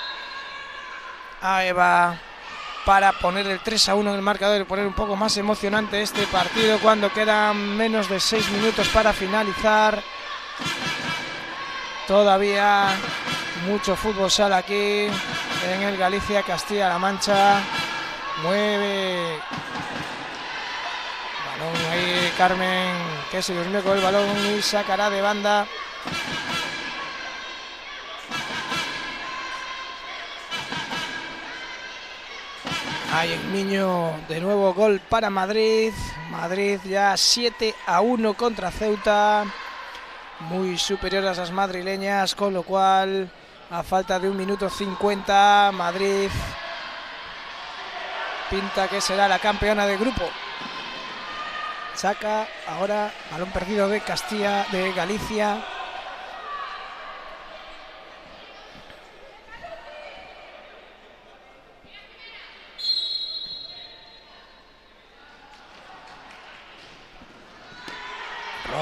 Eva para poner el 3-1 en el marcador y poner un poco más emocionante este partido cuando quedan menos de 6 minutos para finalizar. Todavía mucho fútbol sala aquí en el Galicia Castilla-La Mancha. Mueve balón ahí Carmen, que se durmió con el balón y sacará de banda. Ahí el niño, de nuevo gol para Madrid. Madrid ya 7-1 contra Ceuta. Muy superiores las madrileñas, con lo cual a falta de 1 minuto 50, Madrid pinta que será la campeona de grupo. Saca ahora balón perdido de Galicia.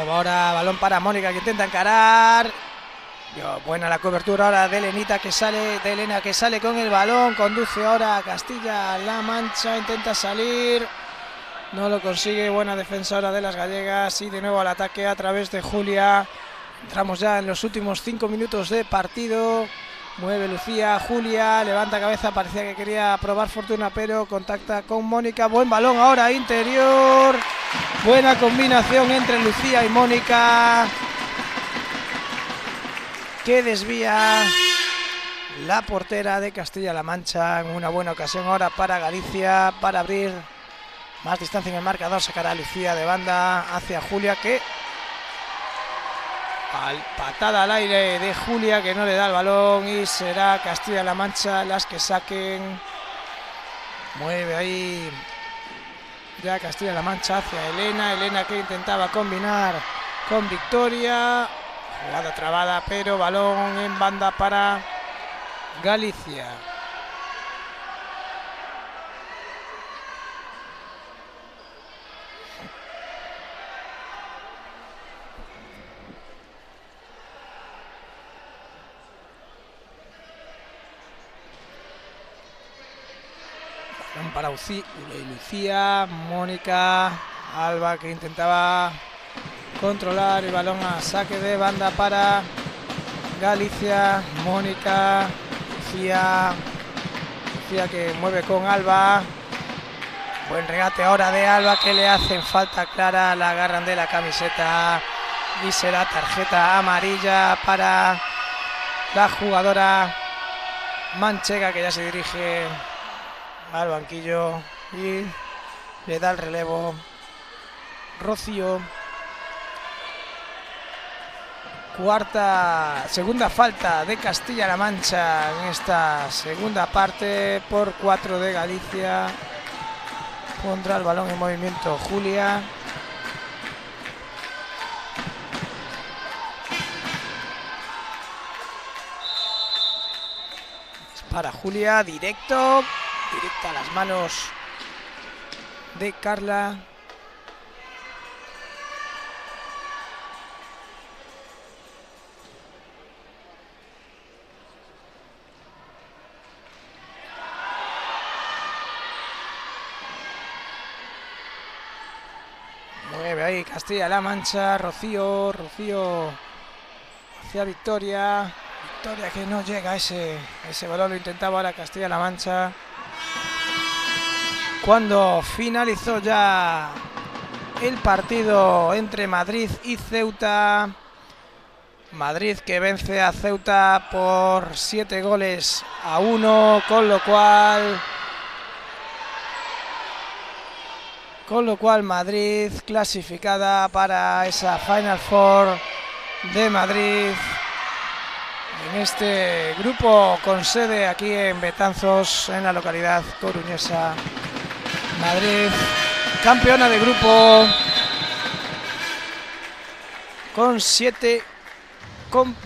nuevo ahora balón para Mónica, que intenta encarar. Buena la cobertura ahora de Elena que sale con el balón. Conduce ahora a Castilla-La Mancha, intenta salir, no lo consigue. Buena defensa ahora de las gallegas y de nuevo al ataque a través de Julia. Entramos ya en los últimos 5 minutos de partido. Mueve Lucía, Julia, levanta cabeza, parecía que quería probar fortuna, pero contacta con Mónica. Buen balón ahora interior. Buena combinación entre Lucía y Mónica, que desvía la portera de Castilla-La Mancha. En una buena ocasión ahora para Galicia, para abrir más distancia en el marcador. Sacará a Lucía de banda hacia Julia, que patada al aire de Julia, que no le da el balón, y será Castilla-La Mancha las que saquen. Mueve ahí ya Castilla-La Mancha hacia Elena que intentaba combinar con Victoria. Jugada trabada, pero balón en banda para Galicia. Balón para Lucía, Mónica, Alba, que intentaba controlar el balón a saque de banda para Galicia. Mónica, Lucía que mueve con Alba. Buen regate ahora de Alba, que le hacen falta clara, la agarran de la camiseta y será tarjeta amarilla para la jugadora manchega, que ya se dirige al banquillo y le da el relevo Rocío. Segunda falta de Castilla-La Mancha en esta segunda parte, por 4 de Galicia. Pondrá el balón en movimiento Julia. Para Julia, directa a las manos de Carla. Mueve ahí Castilla-La Mancha, Rocío hacia Victoria, que no llega a ese balón. Lo intentaba ahora Castilla-La Mancha. Cuando finalizó ya el partido entre Madrid y Ceuta, Madrid que vence a Ceuta por 7-1, con lo cual Madrid clasificada para esa Final Four de Madrid en este grupo con sede aquí en Betanzos, en la localidad coruñesa. Madrid campeona de grupo con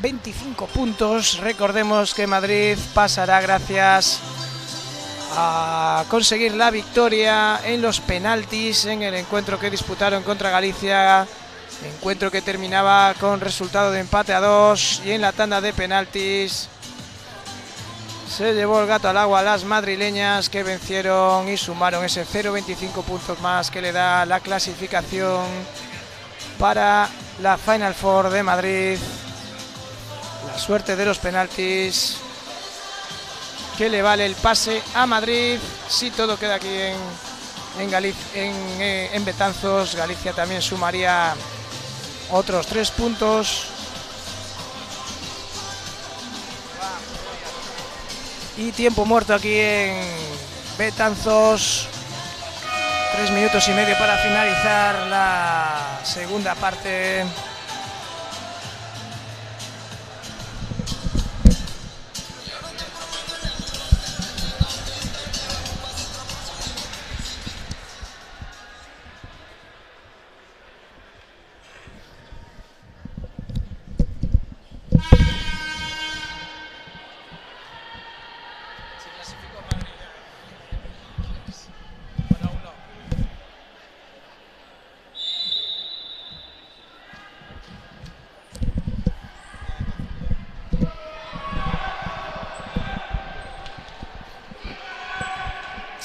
25 puntos. Recordemos que Madrid pasará gracias a conseguir la victoria en los penaltis en el encuentro que disputaron contra Galicia, encuentro que terminaba con resultado de empate a 2, y en la tanda de penaltis se llevó el gato al agua a las madrileñas, que vencieron y sumaron ese 0,25 puntos más que le da la clasificación para la Final Four de Madrid. La suerte de los penaltis que le vale el pase a Madrid si todo queda aquí en Betanzos. Galicia también sumaría otros 3 puntos. Y tiempo muerto aquí en Betanzos. 3 minutos y medio para finalizar la segunda parte.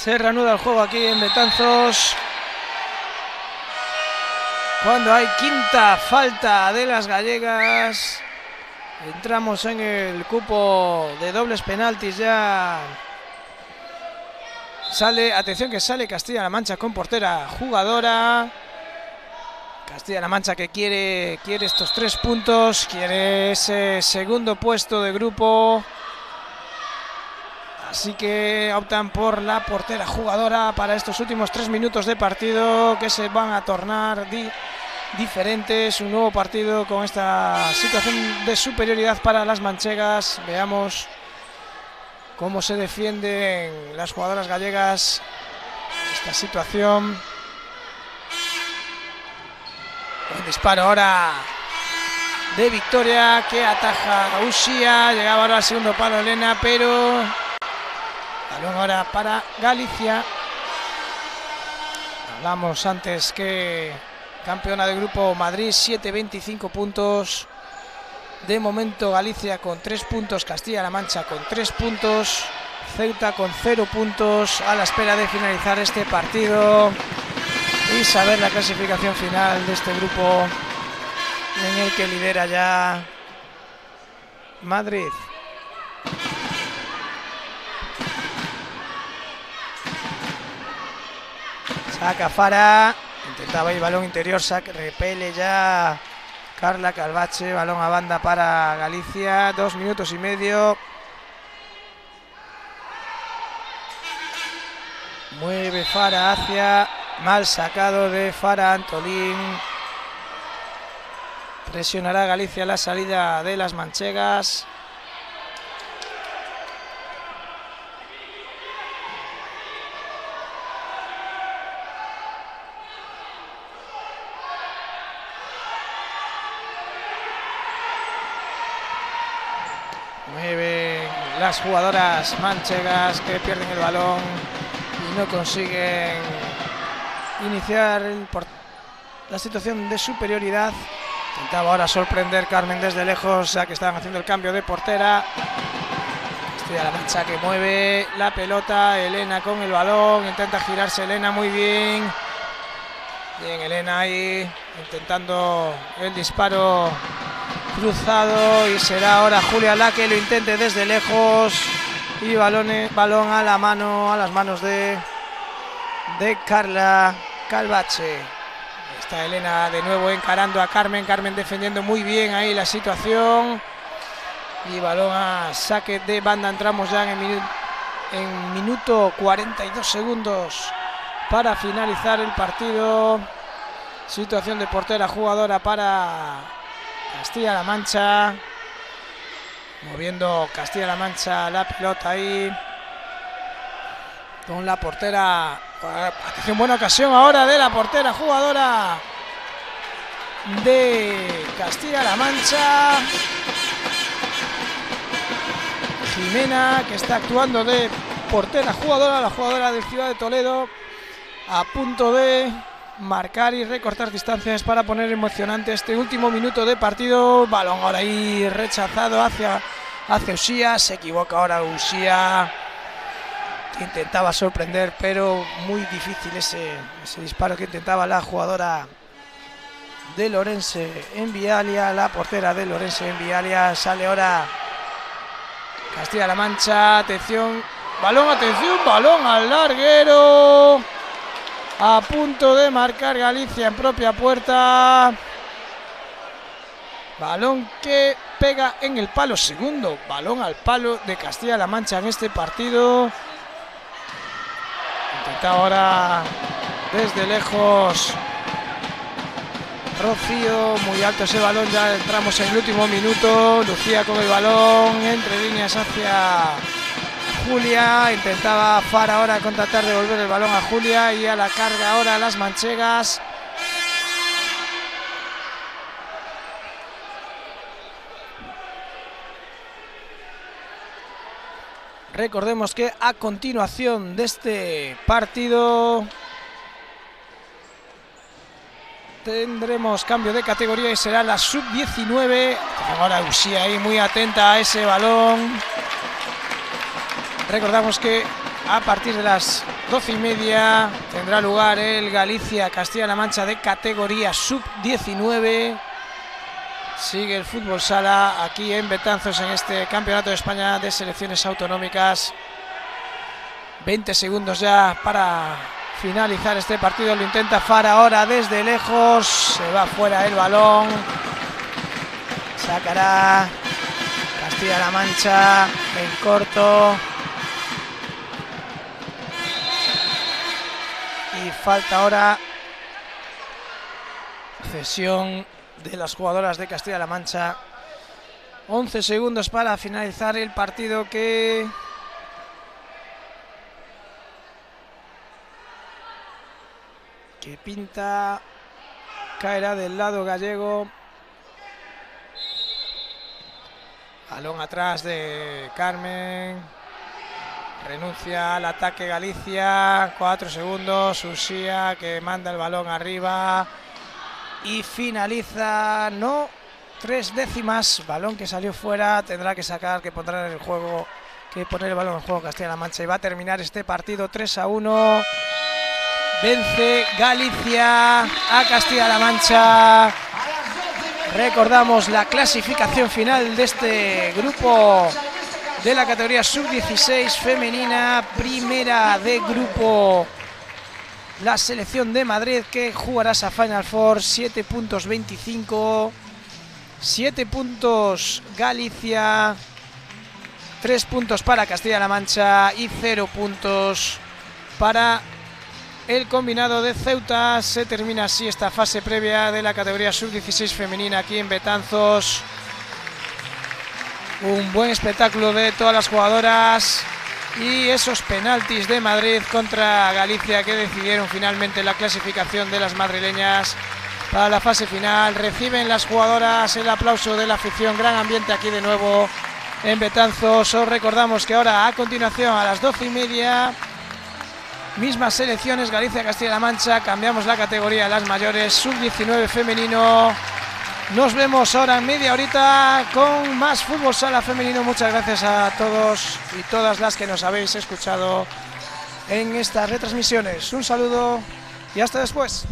Se reanuda el juego aquí en Betanzos, cuando hay quinta falta de las gallegas. Entramos en el cupo de dobles penaltis ya. Atención que sale Castilla-La Mancha con portera jugadora. Castilla-La Mancha que quiere estos 3 puntos, quiere ese segundo puesto de grupo. Así que optan por la portera jugadora para estos últimos 3 minutos de partido, que se van a tornar diferentes. Un nuevo partido con esta situación de superioridad para las manchegas. Veamos cómo se defienden las jugadoras gallegas esta situación. Un disparo ahora de Victoria que ataja a Uxía. Llegaba ahora al segundo palo Elena, pero balón ahora para Galicia. Hablamos antes que campeona de grupo Madrid, 7-25 puntos. De momento Galicia con 3 puntos, Castilla-La Mancha con 3 puntos, Ceuta con 0 puntos, a la espera de finalizar este partido y saber la clasificación final de este grupo en el que lidera ya Madrid. Saca Fara, intentaba ir balón interior, repele ya Carla Calvache, balón a banda para Galicia, 2 minutos y medio. Mueve Fara hacia, mal sacado de Fara Antolín. Presionará Galicia la salida de las manchegas. Mueven las jugadoras manchegas que pierden el balón y no consiguen iniciar la situación de superioridad. Intentaba ahora sorprender Carmen desde lejos, ya que estaban haciendo el cambio de portera. Castilla-La Mancha que mueve la pelota, Elena con el balón, intenta girarse Elena muy bien. Bien Elena ahí intentando el disparo cruzado y será ahora Julia la que lo intente desde lejos y balón a las manos de Carla Calvache. Está Elena de nuevo encarando a Carmen, Carmen defendiendo muy bien ahí la situación y balón a saque de banda. Entramos ya en minuto 42 segundos para finalizar el partido. Situación de portera jugadora para Castilla-La Mancha, moviendo Castilla-La Mancha la pelota ahí con la portera. Atención, buena ocasión ahora de la portera jugadora de Castilla-La Mancha, Jimena, que está actuando de portera jugadora, la jugadora del Ciudad de Toledo, a punto de marcar y recortar distancias para poner emocionante este último minuto de partido. Balón ahora ahí rechazado hacia Uxía, se equivoca ahora Uxía, que intentaba sorprender, pero muy difícil ese disparo que intentaba la jugadora de Lorense en Vialia, la portera de Lorense en Vialia. Sale ahora Castilla-La Mancha, atención balón al larguero. A punto de marcar Galicia en propia puerta. Balón que pega en el palo, segundo balón al palo de Castilla-La Mancha en este partido. Intenta ahora desde lejos Rocío, muy alto ese balón, ya entramos en el último minuto. Lucía con el balón, entre líneas hacia Julia, intentaba Fara ahora con tratar de devolver el balón a Julia y a la carga ahora las manchegas. Recordemos que a continuación de este partido tendremos cambio de categoría y será la sub-19. Ahora Uxía ahí muy atenta a ese balón. Recordamos que a partir de las 12:30 tendrá lugar el Galicia-Castilla-La Mancha de categoría sub-19. Sigue el fútbol sala aquí en Betanzos en este Campeonato de España de Selecciones Autonómicas. 20 segundos ya para finalizar este partido. Lo intenta Far ahora desde lejos. Se va fuera el balón. Sacará Castilla-La Mancha en corto. Y falta ahora cesión de las jugadoras de Castilla-La Mancha. 11 segundos para finalizar el partido que pinta caerá del lado gallego. Balón atrás de Carmen. Renuncia al ataque Galicia. 4 segundos. Uxía que manda el balón arriba. Y finaliza. No. 3 décimas. Balón que salió fuera. Tendrá que sacar, que pondrá en el juego. Que poner el balón en juego Castilla-La Mancha. Y va a terminar este partido 3-1. Vence Galicia a Castilla-La Mancha. Recordamos la clasificación final de este grupo de la categoría sub-16 femenina. Primera de grupo la selección de Madrid, que jugará esa Final Four. 7 puntos 25. 7 puntos Galicia. 3 puntos para Castilla-La Mancha y 0 puntos para el combinado de Ceuta. Se termina así esta fase previa de la categoría sub-16 femenina aquí en Betanzos. Un buen espectáculo de todas las jugadoras y esos penaltis de Madrid contra Galicia que decidieron finalmente la clasificación de las madrileñas para la fase final. Reciben las jugadoras el aplauso de la afición. Gran ambiente aquí de nuevo en Betanzos. Os recordamos que ahora a continuación a las 12:30 mismas selecciones, Galicia-Castilla-La Mancha. Cambiamos la categoría a las mayores, sub-19 femenino. Nos vemos ahora en media horita con más fútbol sala femenino. Muchas gracias a todos y todas las que nos habéis escuchado en estas retransmisiones. Un saludo y hasta después.